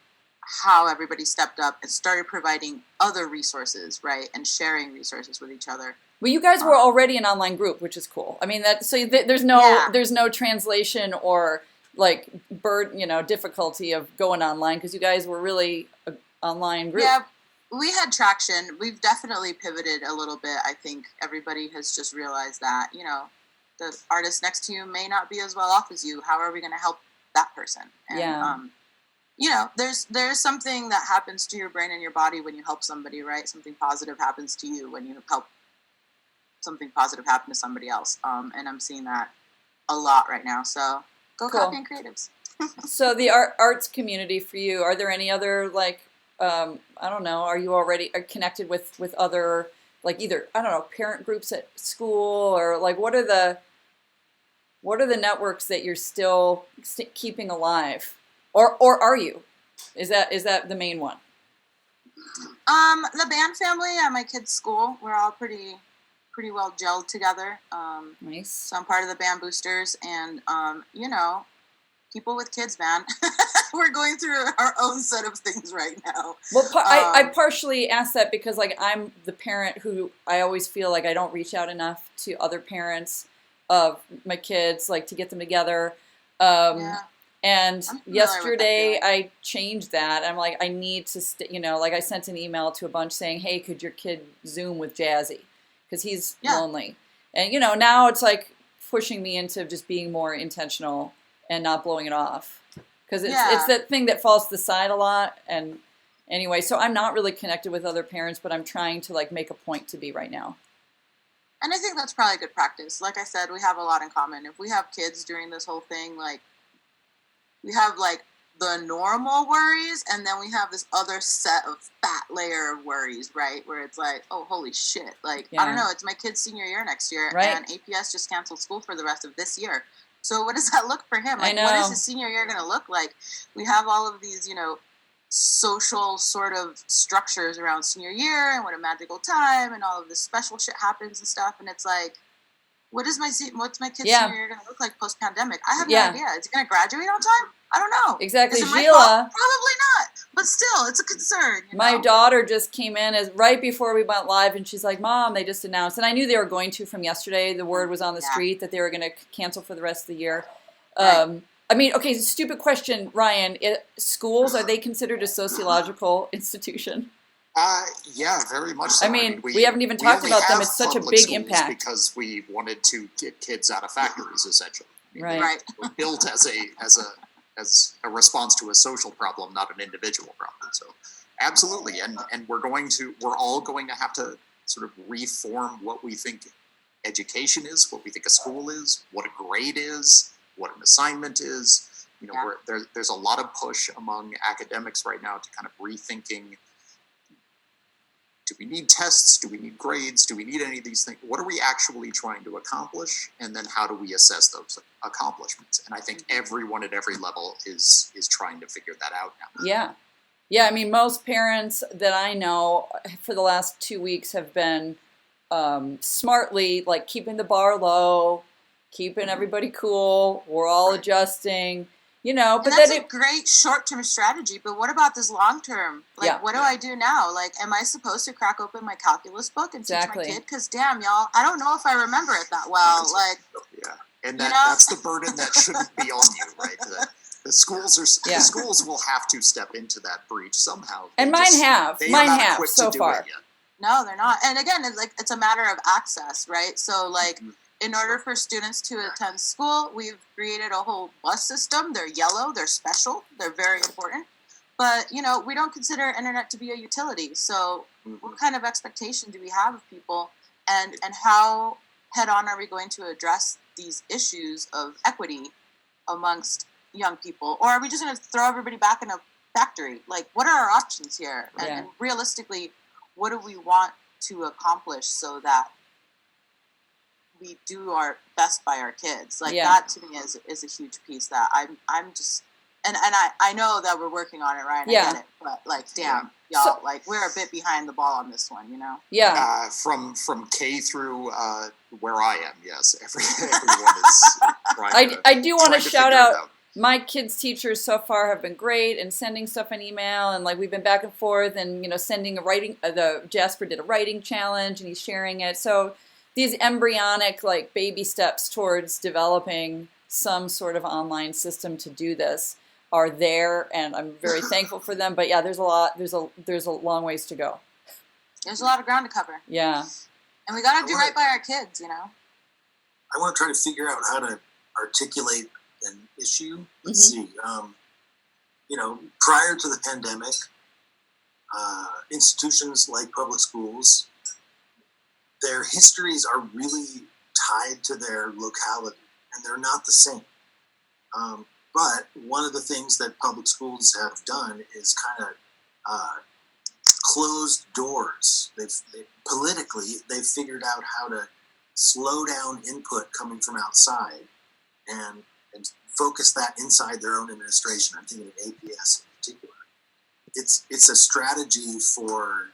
how everybody stepped up and started providing other resources, right, and sharing resources with each other. Well, you guys were already an online group, which is cool. I mean, there's no translation or like difficulty of going online, because you guys were really an online group. Yeah, we had traction. We've definitely pivoted a little bit. I think everybody has just realized that, the artist next to you may not be as well off as you. How are we going to help that person? And, there's something that happens to your brain and your body when you help somebody, right? Something positive happens to you when you help something positive happen to somebody else. And I'm seeing that a lot right now. So go cool. Coffee and Creatives. So the arts community for you, are there any other I don't know, are you already connected with other, like either, I don't know, parent groups at school, or like what are the networks that you're still keeping alive? Or are you? Is that the main one? The band family at my kids' school, we're all pretty well gelled together. Nice. So I'm part of the band boosters, and people with kids, man. We're going through our own set of things right now. Well, I partially asked that because like I'm the parent who I always feel like I don't reach out enough to other parents of my kids, like to get them together. And yesterday I changed that. I'm like, I need to, like I sent an email to a bunch saying, hey, could your kid Zoom with Jazzy? Because he's lonely. And, now it's like pushing me into just being more intentional and not blowing it off. Because it's that thing that falls to the side a lot. And anyway, so I'm not really connected with other parents, but I'm trying to like make a point to be right now. And I think that's probably good practice. Like I said, we have a lot in common. If we have kids during this whole thing, like we have like the normal worries, and then we have this other set of fat layer of worries, right? Where it's like, oh, holy shit. Like, I don't know, it's my kid's senior year next year, and APS just canceled school for the rest of this year. So what does that look for him? Like, what is his senior year going to look like? We have all of these, social sort of structures around senior year and what a magical time and all of this special shit happens and stuff. And it's like, what's my kid's senior year going to look like post-pandemic? I have no idea. Is he going to graduate on time? I don't know. Exactly. Is it my fault? Probably not. But still, it's a concern. My daughter just came in right before we went live, and she's like, Mom, they just announced. And I knew they were going to from yesterday. The word was on the street that they were going to cancel for the rest of the year. Right. I mean, okay, stupid question, Ryan. Schools, are they considered a sociological institution? Yeah, very much so. I mean, we haven't even talked about them. It's such a big impact. Because we wanted to get kids out of factories, essentially. Right. We're built as a response to a social problem, not an individual problem. So absolutely. And we're all going to have to sort of reform what we think education is, what we think a school is, what a grade is, what an assignment is. there's a lot of push among academics right now to kind of rethinking, do we need tests? Do we need grades? Do we need any of these things? What are we actually trying to accomplish? And then how do we assess those accomplishments? And I think everyone at every level is trying to figure that out now. Yeah. Yeah, I mean, most parents that I know for the last 2 weeks have been smartly, like, keeping the bar low, keeping everybody cool. We're all adjusting, but and that's a great short-term strategy, but what about this long-term? Like, what do I do now? Like, am I supposed to crack open my calculus book and teach my kid? Because damn, y'all, I don't know if I remember it that well. Like, and that's the burden that shouldn't be on you, right? The schools will have to step into that breach somehow. And mine have so far. No, they're not. And again, it's a matter of access, right? So like, in order for students to attend school, we've created a whole bus system. They're yellow, they're special, they're very important. But, we don't consider internet to be a utility. So what kind of expectation do we have of people? And how head on are we going to address these issues of equity amongst young people? Or are we just going to throw everybody back in a factory? Like, what are our options here? And realistically, what do we want to accomplish so that we do our best by our kids? Like, that to me is a huge piece that I'm just, and I know that we're working on it, Ryan. I get it, but like, damn, y'all, like, we're a bit behind the ball on this one, From K through where I am, yes, everyone is trying I do want to shout out. My kids' teachers so far have been great and sending stuff in email, and like, we've been back and forth, and sending a writing. Jasper did a writing challenge and he's sharing it. So these embryonic, like, baby steps towards developing some sort of online system to do this are there, and I'm very thankful for them. But there's a lot. There's a long ways to go. There's a lot of ground to cover. Yeah. And we got to do right by our kids, I want to try to figure out how to articulate an issue. Let's see. Prior to the pandemic, institutions like public schools, their histories are really tied to their locality, and they're not the same. But one of the things that public schools have done is kind of closed doors. They've figured out how to slow down input coming from outside and focus that inside their own administration. I'm thinking of APS in particular. It's a strategy for,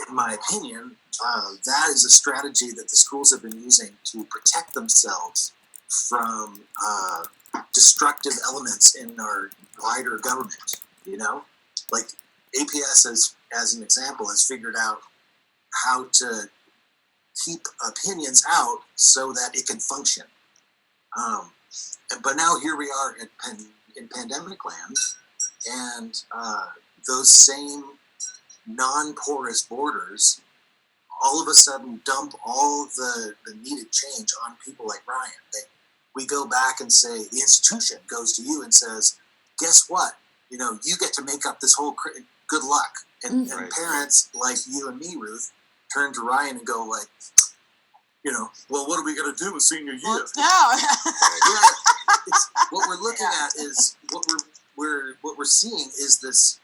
in my opinion, that is a strategy that the schools have been using to protect themselves from destructive elements in our wider government. Like APS, as an example, has figured out how to keep opinions out so that it can function. But now here we are in pandemic land, and those same non-porous borders all of a sudden dump all the needed change on people like Ryan. We go back and say, the institution goes to you and says, guess what? You get to make up this whole good luck. And parents like you and me, Ruth, turn to Ryan and go like, well, what are we going to do with senior year? Well, no. What we're looking at is what we're seeing is this,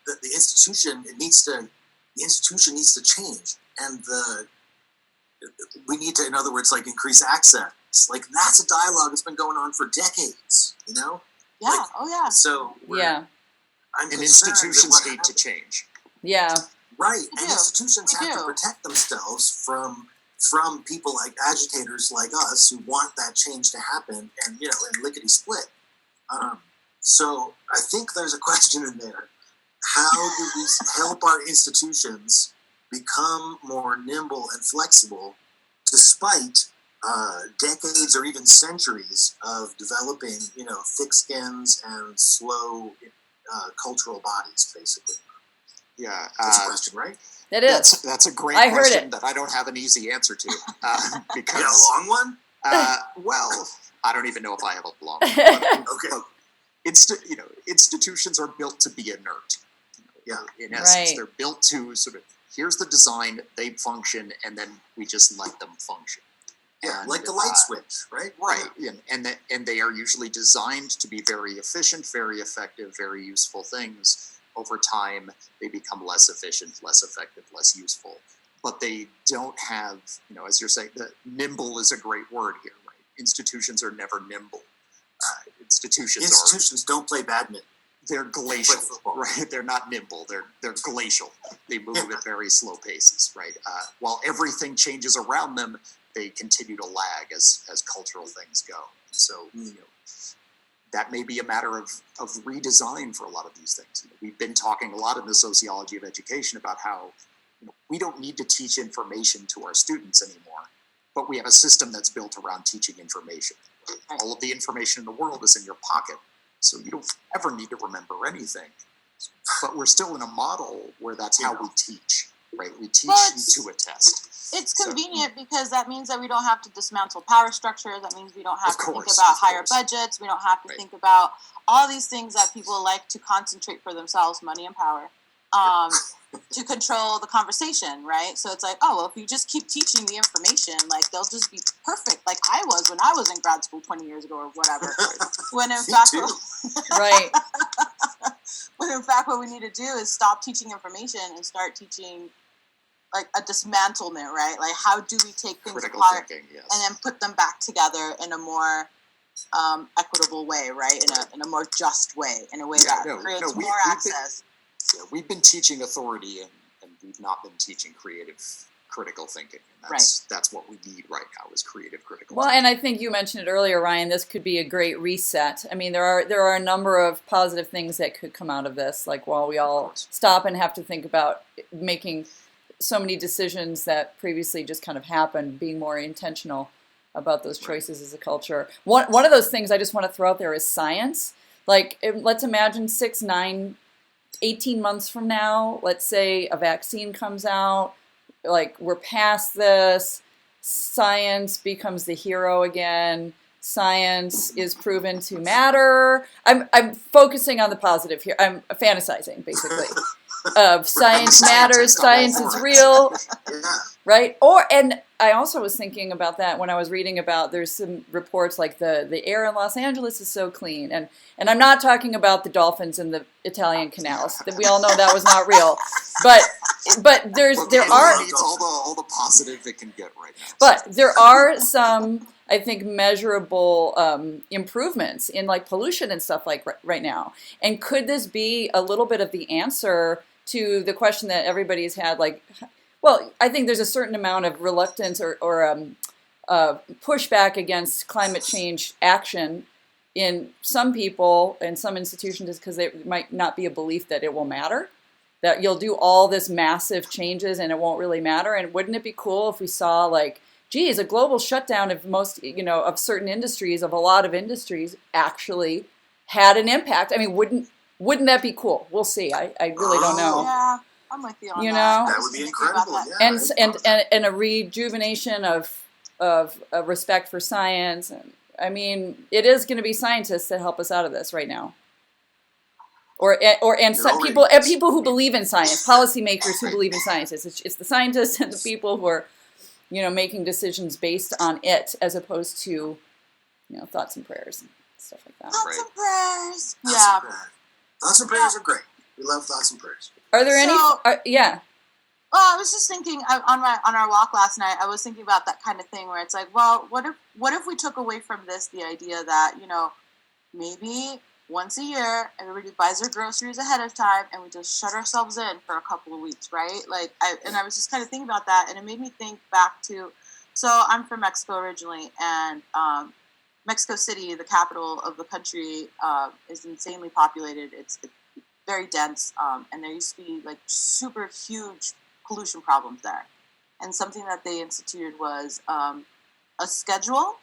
that the institution needs to change, and we need to, in other words, like, increase access. Like, that's a dialogue that's been going on for decades. Yeah. So I'm and institutions need to change. Yeah. Right. And institutions have to protect themselves from people like agitators like us who want that change to happen, and and lickety split. So I think there's a question in there. How do we help our institutions become more nimble and flexible, despite decades or even centuries of developing, thick skins and slow cultural bodies, basically? Yeah, that's a question, right? It is. That's a great question that I don't have an easy answer to. Because a long one? Well, I don't even know if I have a long one. Okay. Institutions are built to be inert. In essence, they're built to sort of, here's the design, they function, and then we just let them function. Yeah, And, like the light switch, right? Right, and they are usually designed to be very efficient, very effective, very useful things. Over time, they become less efficient, less effective, less useful. But they don't have, as you're saying, nimble is a great word here, right? Institutions are never nimble. Institutions don't play badminton. They're glacial, right? They're not nimble. They're glacial. They move at very slow paces, right? While everything changes around them, they continue to lag as cultural things go. So, that may be a matter of redesign for a lot of these things. We've been talking a lot in the sociology of education about how we don't need to teach information to our students anymore, but we have a system that's built around teaching information. All of the information in the world is in your pocket, so you don't ever need to remember anything. But we're still in a model where that's how we teach, right? We teach you to a test. It's convenient because that means that we don't have to dismantle power structure. That means we don't have to think about higher budgets. We don't have to think about all these things that people like to concentrate for themselves, money and power, to control the conversation, right? So it's like, oh, well, if you just keep teaching the information, like they'll just be perfect, like I was when I was in grad school 20 years ago or whatever. When in fact, right. when in fact, what we need to do is stop teaching information and start teaching like a dismantlement, right? Like how do we take things critical apart thinking, yes, and then put them back together in a more equitable way, right? In a more just way, in a way that creates more access. We've been teaching authority and we've not been teaching critical thinking. And that's what we need right now is creative critical thinking. And I think you mentioned it earlier, Ryan, this could be a great reset. I mean, there are a number of positive things that could come out of this, like while we all stop and have to think about making so many decisions that previously just kind of happened, being more intentional about those choices as a culture. One of those things I just want to throw out there is science. Like, let's imagine 6, 9, 18 months from now, let's say a vaccine comes out, like we're past this, science becomes the hero again, science is proven to matter. I'm focusing on the positive here. I'm fantasizing, basically. Science matters, science is real, right? And I also was thinking about that when I was reading about, there's some reports like the air in Los Angeles is so clean, and I'm not talking about the dolphins in the Italian canals. That we all know that was not real, but there are all the positive it can get right now. But there are some, I think, measurable improvements in like pollution and stuff like right now. And could this be a little bit of the answer to the question that everybody's had? Like, well, I think there's a certain amount of reluctance or pushback against climate change action in some people and some institutions because there might not be a belief that it will matter, that you'll do all this massive changes and it won't really matter. And wouldn't it be cool if we saw like, geez, a global shutdown of of certain industries, of a lot of industries, actually had an impact? I mean, wouldn't that be cool? We'll see. I really don't know. Yeah, I'm with you on that. That would be incredible. Yeah, and a rejuvenation of respect for science. And I mean, it is going to be scientists that help us out of this right now. Some people who believe in science, policymakers who believe in science. It's the scientists and the people who are, making decisions based on it, as opposed to, thoughts and prayers and stuff like that. Thoughts and prayers. Thoughts and prayers are great. We love thoughts and prayers. Are there any? Yeah. Well, I was just thinking on our walk last night. I was thinking about that kind of thing where it's like, well, what if we took away from this the idea that maybe once a year everybody buys their groceries ahead of time and we just shut ourselves in for a couple of weeks, right? Like, I was just kind of thinking about that, and it made me think back to. So I'm from Mexico originally, and Mexico City, the capital of the country, is insanely populated. It's very dense, and there used to be like super huge pollution problems there. And something that they instituted was a schedule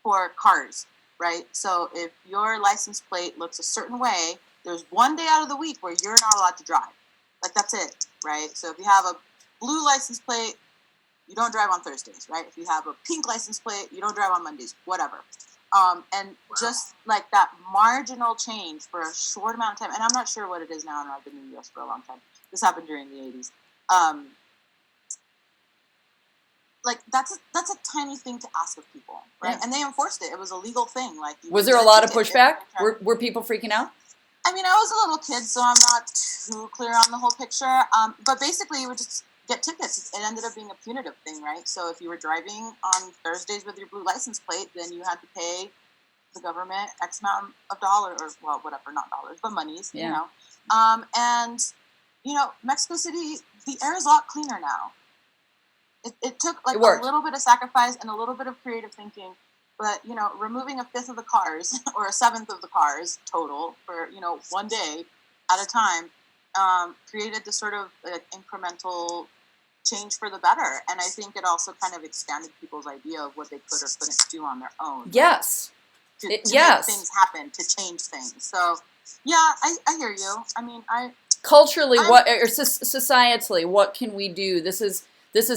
for cars, right? So if your license plate looks a certain way, there's one day out of the week where you're not allowed to drive. Like, that's it, right? So if you have a blue license plate, you don't drive on Thursdays, right? If you have a pink license plate, you don't drive on Mondays, whatever. And just like that marginal change for a short amount of time, and I'm not sure what it is now, and I've been in the U.S. for a long time. This happened during the 80s. like that's a tiny thing to ask of people, right? Yeah. And they enforced it. It was a legal thing. Like, was there a lot of pushback? Were people freaking out? I mean, I was a little kid, so I'm not too clear on the whole picture. But basically, you would just get tickets. It ended up being a punitive thing, right? So if you were driving on Thursdays with your blue license plate, then you had to pay the government X amount of dollars, or, well, whatever, not dollars, but monies, Yeah. you know. And, you know, Mexico City, the air is a lot cleaner now. It took like a little bit of sacrifice and a little bit of creative thinking, but, you know, removing a fifth of the cars or a seventh of the cars total for, you know, one day at a time, created this sort of incremental change for the better. And I think it also kind of expanded people's idea of what they could or couldn't do on their own. Yes. To make things happen, to change things. So, yeah, I hear you. I mean, culturally, or societally, what can we do? This is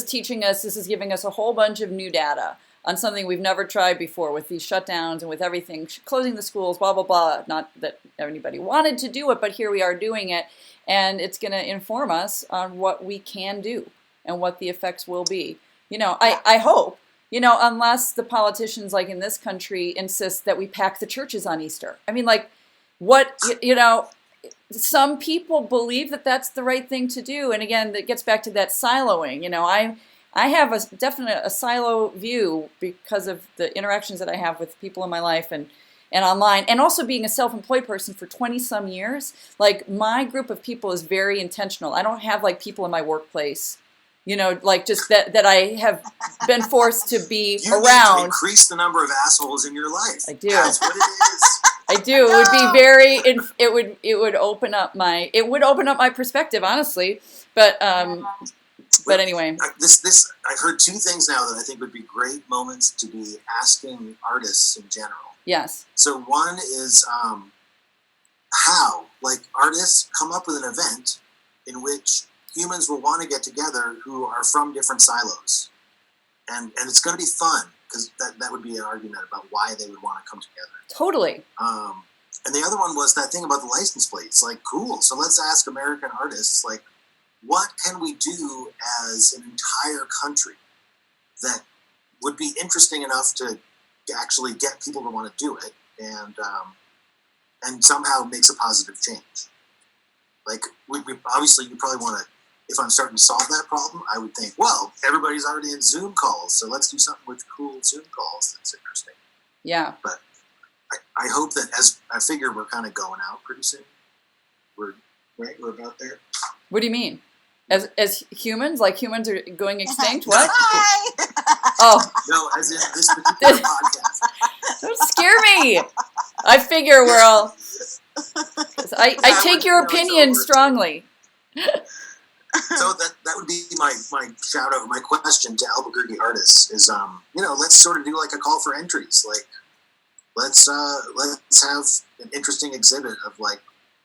teaching us, this is giving us a whole bunch of new data on something we've never tried before with these shutdowns and with everything, closing the schools, blah, blah, blah. Not that anybody wanted to do it, but here we are doing it. And it's going to inform us on what we can do and what the effects will be. You know, I hope, you know, unless the politicians like in this country insist that we pack the churches on Easter. I mean, like, what, you know, some people believe that that's the right thing to do. And again, that gets back to that siloing. You know, I have a silo view because of the interactions that I have with people in my life and online, and also being a self-employed person for 20 some years. Like, my group of people is very intentional. I don't have like people in my workplace, you know, like just that I have been forced to be around. Need to increase the number of assholes in your life. I do. That's what it is. I do. It would be very. It would open up my perspective, honestly. But anyway, I've heard two things now that I think would be great moments to be asking artists in general. Yes. So one is how, like, artists come up with an event in which humans will want to get together who are from different silos, and it's going to be fun. Because that would be an argument about why they would want to come together. Totally. And the other one was that thing about the license plates. Like, cool. So let's ask American artists, like, what can we do as an entire country that would be interesting enough to actually get people to want to do it and somehow makes a positive change? Like, we obviously, you probably want to, if I'm starting to solve that problem, I would think, well, everybody's already in Zoom calls, so let's do something with cool Zoom calls that's interesting. Yeah. But I hope that, as I figure we're kind of going out pretty soon. We're about there. What do you mean? As humans? Like humans are going extinct? What? Hi! Oh. No, as in this particular podcast. Don't scare me. I figure we're all... I take your opinion strongly. So that would be my shout out, my question to Albuquerque artists is, you know, let's sort of do like a call for entries. Like, let's have an interesting exhibit of, like,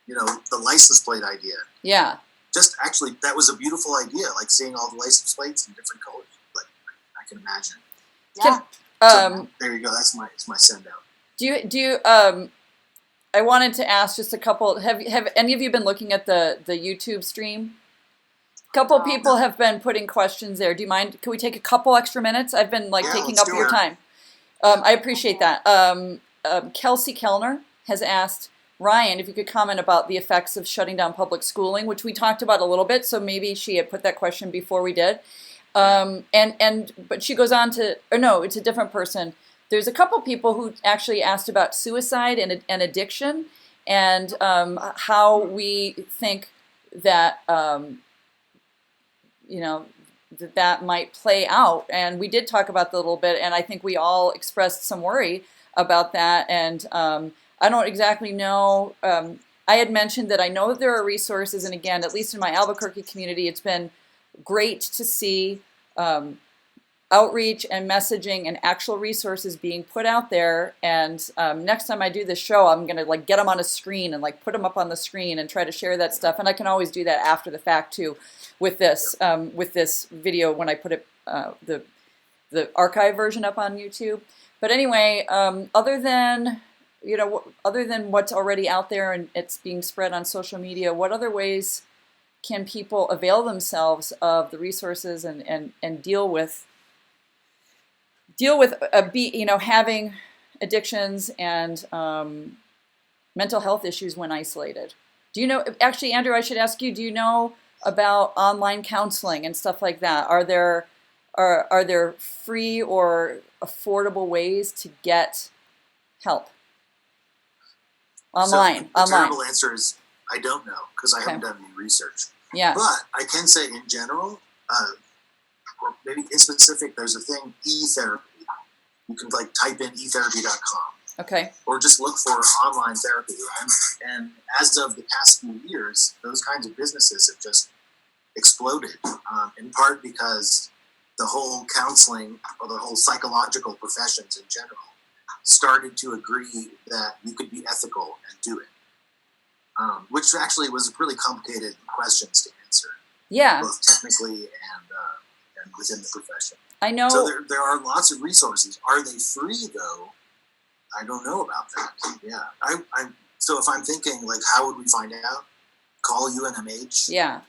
you know, the license plate idea. Yeah. Just actually, that was a beautiful idea. Like seeing all the license plates in different colors. Like, I can imagine. Yeah. So, there you go. That's my send out. Do you I wanted to ask just a couple. Have any of you been looking at the YouTube stream? A couple people have been putting questions there. Do you mind? Can we take a couple extra minutes? I've been taking up your time. I appreciate that. Kelsey Kellner has asked Ryan if you could comment about the effects of shutting down public schooling, which we talked about a little bit. So maybe she had put that question before we did. But she goes on to, or no, it's a different person. There's a couple people who actually asked about suicide and addiction, and how we think that that might play out. And we did talk about that a little bit, and I think we all expressed some worry about that. And I don't exactly know. I had mentioned that I know that there are resources, and again, at least in my Albuquerque community, it's been great to see outreach and messaging and actual resources being put out there. And next time I do this show, I'm going to get them on a screen and put them up on the screen and try to share that stuff. And I can always do that after the fact too, with this video when I put it the archive version up on YouTube. But anyway, other than what's already out there and it's being spread on social media, what other ways can people avail themselves of the resources and deal with deal with having addictions and mental health issues when isolated. Do you know? Actually, Andrew, I should ask you. Do you know about online counseling and stuff like that? Are there free or affordable ways to get help online? So the terrible answer is I don't know because I haven't done any research. Yeah. But I can say in general, or maybe in specific, there's a thing, e-therapy. You can like type in etherapy.com. Okay. Or just look for online therapy. And as of the past few years, those kinds of businesses have just exploded, in part because the whole counseling or the whole psychological professions in general started to agree that you could be ethical and do it, which actually was really complicated questions to answer. Yeah. Both technically and within the profession. I know. So there are lots of resources. Are they free though? I don't know about that. Yeah. So if I'm thinking like, how would we find out? Call UNMH. Yeah.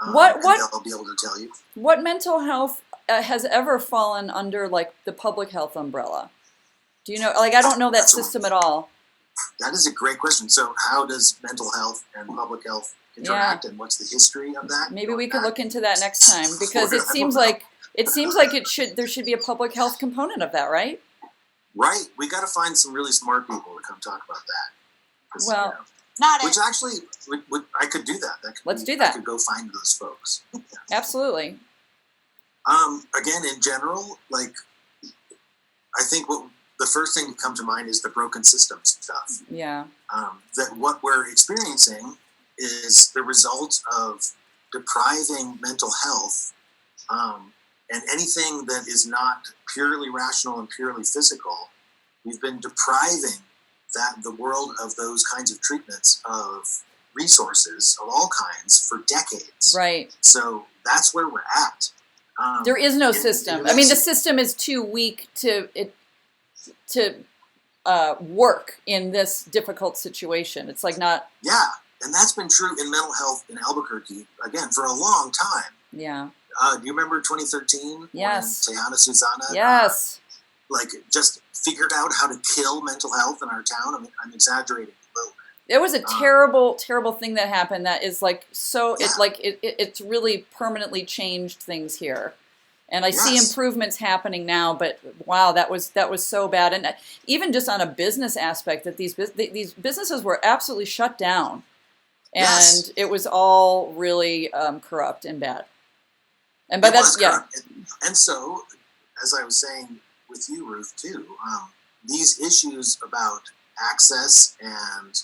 And What they'll be able to tell you. What mental health has ever fallen under like the public health umbrella? Do you know? Like, I don't know that system at all. That is a great question. So how does mental health and public health interact, and what's the history of that? Maybe we could look into that next time, because it seems like there should be a public health component of that, right? Right. We got to find some really smart people to come talk about that. Well, not which actually, I could do that. Let's do that. I could go find those folks. Absolutely. Again, in general, like, I think the first thing to come to mind is the broken system stuff. Yeah. That what we're experiencing is the result of depriving mental health, and anything that is not purely rational and purely physical. We've been depriving the world of those kinds of treatments, of resources of all kinds for decades. Right. So that's where we're at. There is no system. I mean, the system is too weak to work in this difficult situation. It's like not. Yeah, and that's been true in mental health in Albuquerque, again, for a long time. Yeah. Do you remember 2013? Yes. When Tejana Susana just figured out how to kill mental health in our town? I mean, I'm exaggerating a little bit. It was a terrible, terrible thing that happened. That is like so. Yeah. It's really permanently changed things here, and I see improvements happening now. But wow, that was so bad. And even just on a business aspect, that these businesses were absolutely shut down, and it was all really corrupt and bad. And by that, And so, as I was saying with you, Ruth, too, these issues about access and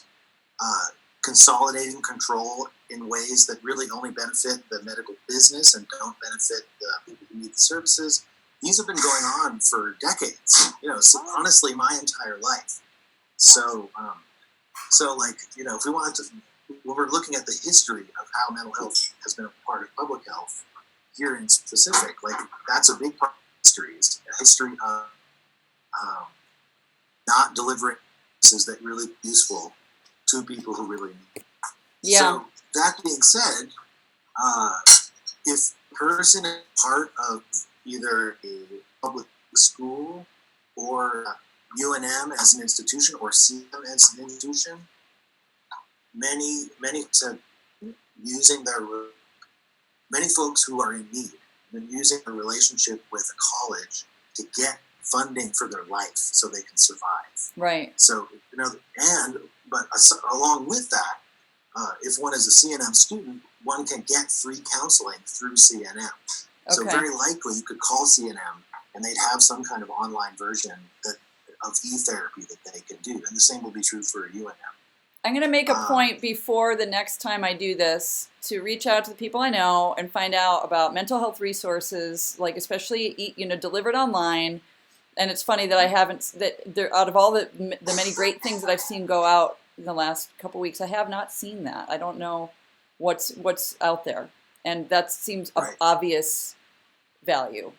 consolidating control in ways that really only benefit the medical business and don't benefit the people who need the services, these have been going on for decades. Honestly, my entire life. So, if we wanted to, when we're looking at the history of how mental health has been a part of public health here in specific, that's a big part of history. It's a history of not delivering services that really useful to people who really need it. Yeah. So that being said, if a person is part of either a public school or UNM as an institution or CM as an institution, many said many folks who are in need have been using a relationship with a college to get funding for their life so they can survive. Right. So, but along with that, if one is a CNM student, one can get free counseling through CNM. Okay. So very likely you could call CNM and they'd have some kind of online version of e-therapy that they can do. And the same will be true for UNM. I'm going to make a point before the next time I do this to reach out to the people I know and find out about mental health resources, like especially delivered online. And it's funny that I haven't, out of all the many great things that I've seen go out in the last couple weeks, I have not seen that. I don't know what's out there, and that seems of obvious value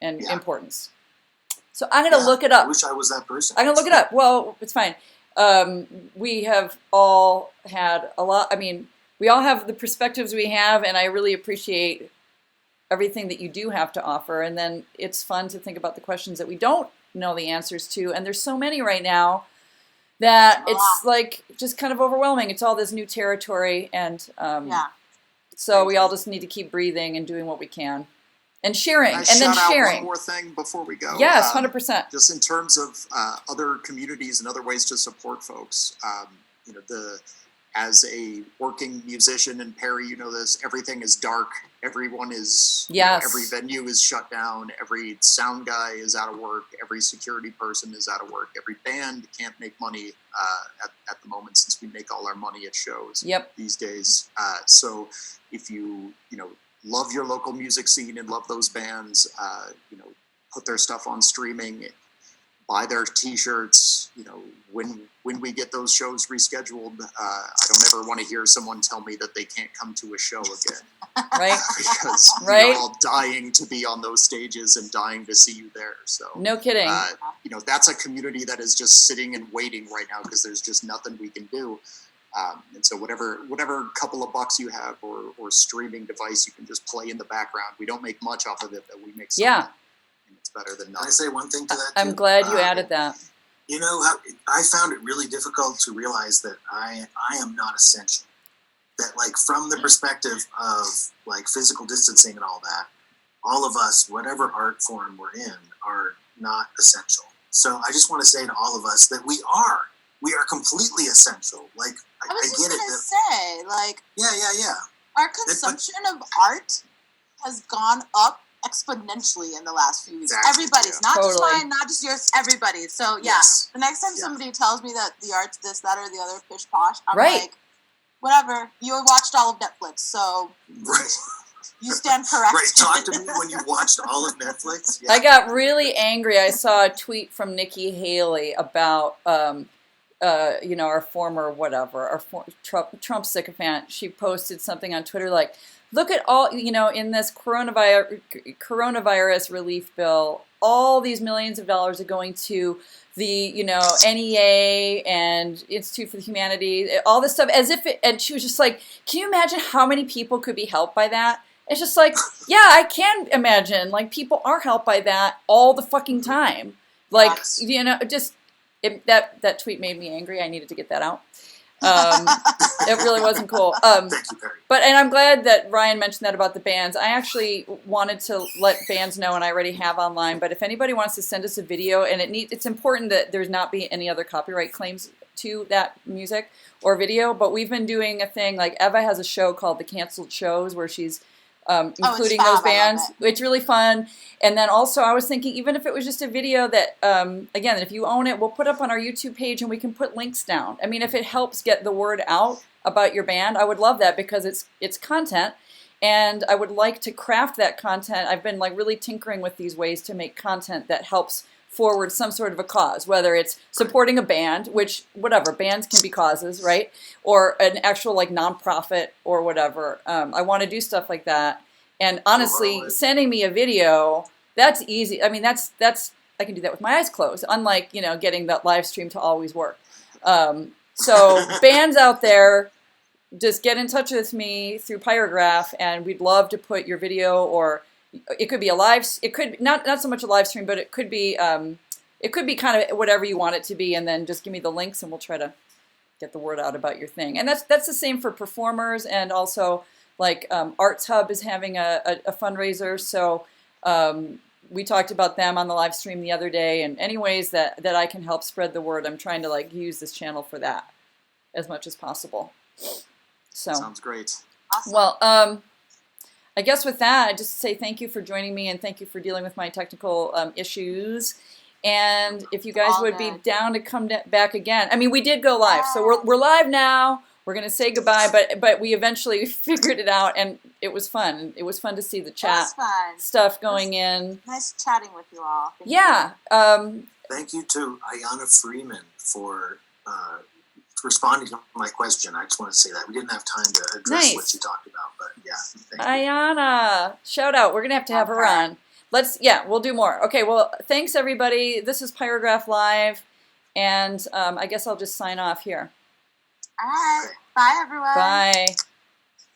and importance. So I'm going to look it up. I wish I was that person. I'm going to look it up. Well, it's fine. We have all had a lot. I mean, we all have the perspectives we have, and I really appreciate everything that you do have to offer. And then it's fun to think about the questions that we don't know the answers to. And there's so many right now that it's like just kind of overwhelming. It's all this new territory. And so we all just need to keep breathing and doing what we can. And sharing, and then sharing. One more thing before we go. Yes, 100%. Just in terms of other communities and other ways to support folks, you know, as a working musician in Peri, you know this, everything is dark. Everyone is, yes. Every venue is shut down. Every sound guy is out of work. Every security person is out of work. Every band can't make money at the moment, since we make all our money at shows these days. So if you love your local music scene and love those bands, you know, put their stuff on streaming, buy their t-shirts, you know, when we get those shows rescheduled, I don't ever want to hear someone tell me that they can't come to a show again. Right. Because we're all dying to be on those stages and dying to see you there. So no kidding. You know, that's a community that is just sitting and waiting right now because there's just nothing we can do. And so whatever couple of bucks you have or streaming device you can just play in the background. We don't make much off of it, but we make something. Yeah. And it's better than Can nothing. I say one thing to that? I'm glad you added that. You know, I found it really difficult to realize that I am not essential. That, like, from the perspective of, like, physical distancing and all that, all of us, whatever art form we're in, are not essential. So I just want to say to all of us that we are completely essential. Like, I was get it. just gonna say, like, yeah. Our consumption of art has gone up exponentially in the last few weeks. Exactly, Everybody's, not totally. just mine, not just yours, everybody's. So Yes. the next time somebody tells me that the art's this, that, or the other, pish posh, I'm Right. like, whatever. You watched all of Netflix, so Right. you stand corrected. Right. Talk to me when you watched all of Netflix. Yeah. I got really angry. I saw a tweet from Nikki Haley about, you know, our former whatever, our Trump sycophant. She posted something on Twitter like, look at all, you know, in this coronavirus relief bill, all these millions of dollars are going to the, you know, NEA and Institute for the Humanities, all this stuff, as if it, and she was just like, can you imagine how many people could be helped by that? It's just like, yeah, I can imagine. Like, people are helped by that all the fucking time. Like, Yes. you know, just, that tweet made me angry. I needed to get that out. It really wasn't cool. Thank you, Peri. And I'm glad that Ryan mentioned that about the bands. I actually wanted to let bands know, and I already have online, but if anybody wants to send us a video, and it's important that there's not be any other copyright claims to that music or video, but we've been doing a thing, like Eva has a show called The Canceled Shows where she's including those bands. It's really fun. And then also I was thinking, even if it was just a video that, again, if you own it, we'll put up on our YouTube page and we can put links down. I mean, if it helps get the word out about your band, I would love that because it's content. And I would like to craft that content. I've been like really tinkering with these ways to make content that helps forward some sort of a cause, whether it's supporting a band, which whatever, bands can be causes, right? Or an actual like nonprofit or whatever. I want to do stuff like that. And honestly, sending me a video, that's easy. I mean, that's I can do that with my eyes closed, unlike, you know, getting that live stream to always work. So bands out there, just get in touch with me through Pyragraph, and we'd love to put your video, or it could be a live, it could not so much a live stream, but it could be kind of whatever you want it to be, and then just give me the links and we'll try to get the word out about your thing. And that's the same for performers, and also like Arts Hub is having a fundraiser, so we talked about them on the live stream the other day, and any ways that I can help spread the word, I'm trying to like use this channel for that as much as possible. So sounds great. Awesome. Well, I guess with that, I just say thank you for joining me, and thank you for dealing with my technical issues. And if you guys would be down to come back again. I mean, we did go live, so we're live now. We're gonna say goodbye, but we eventually figured it out, and it was fun. It was fun to see the chat stuff going in. Nice chatting with you all. Thank Yeah. Thank you to Ayanna Freeman for responding to my question. I just want to say that we didn't have time to address what you talked about, but yeah. Thank you. Ayanna, shout out. We're gonna have her on. We'll do more. Okay, well, thanks everybody. This is Pyragraph Live, and I guess I'll just sign off here. All right. Bye, everyone. Bye.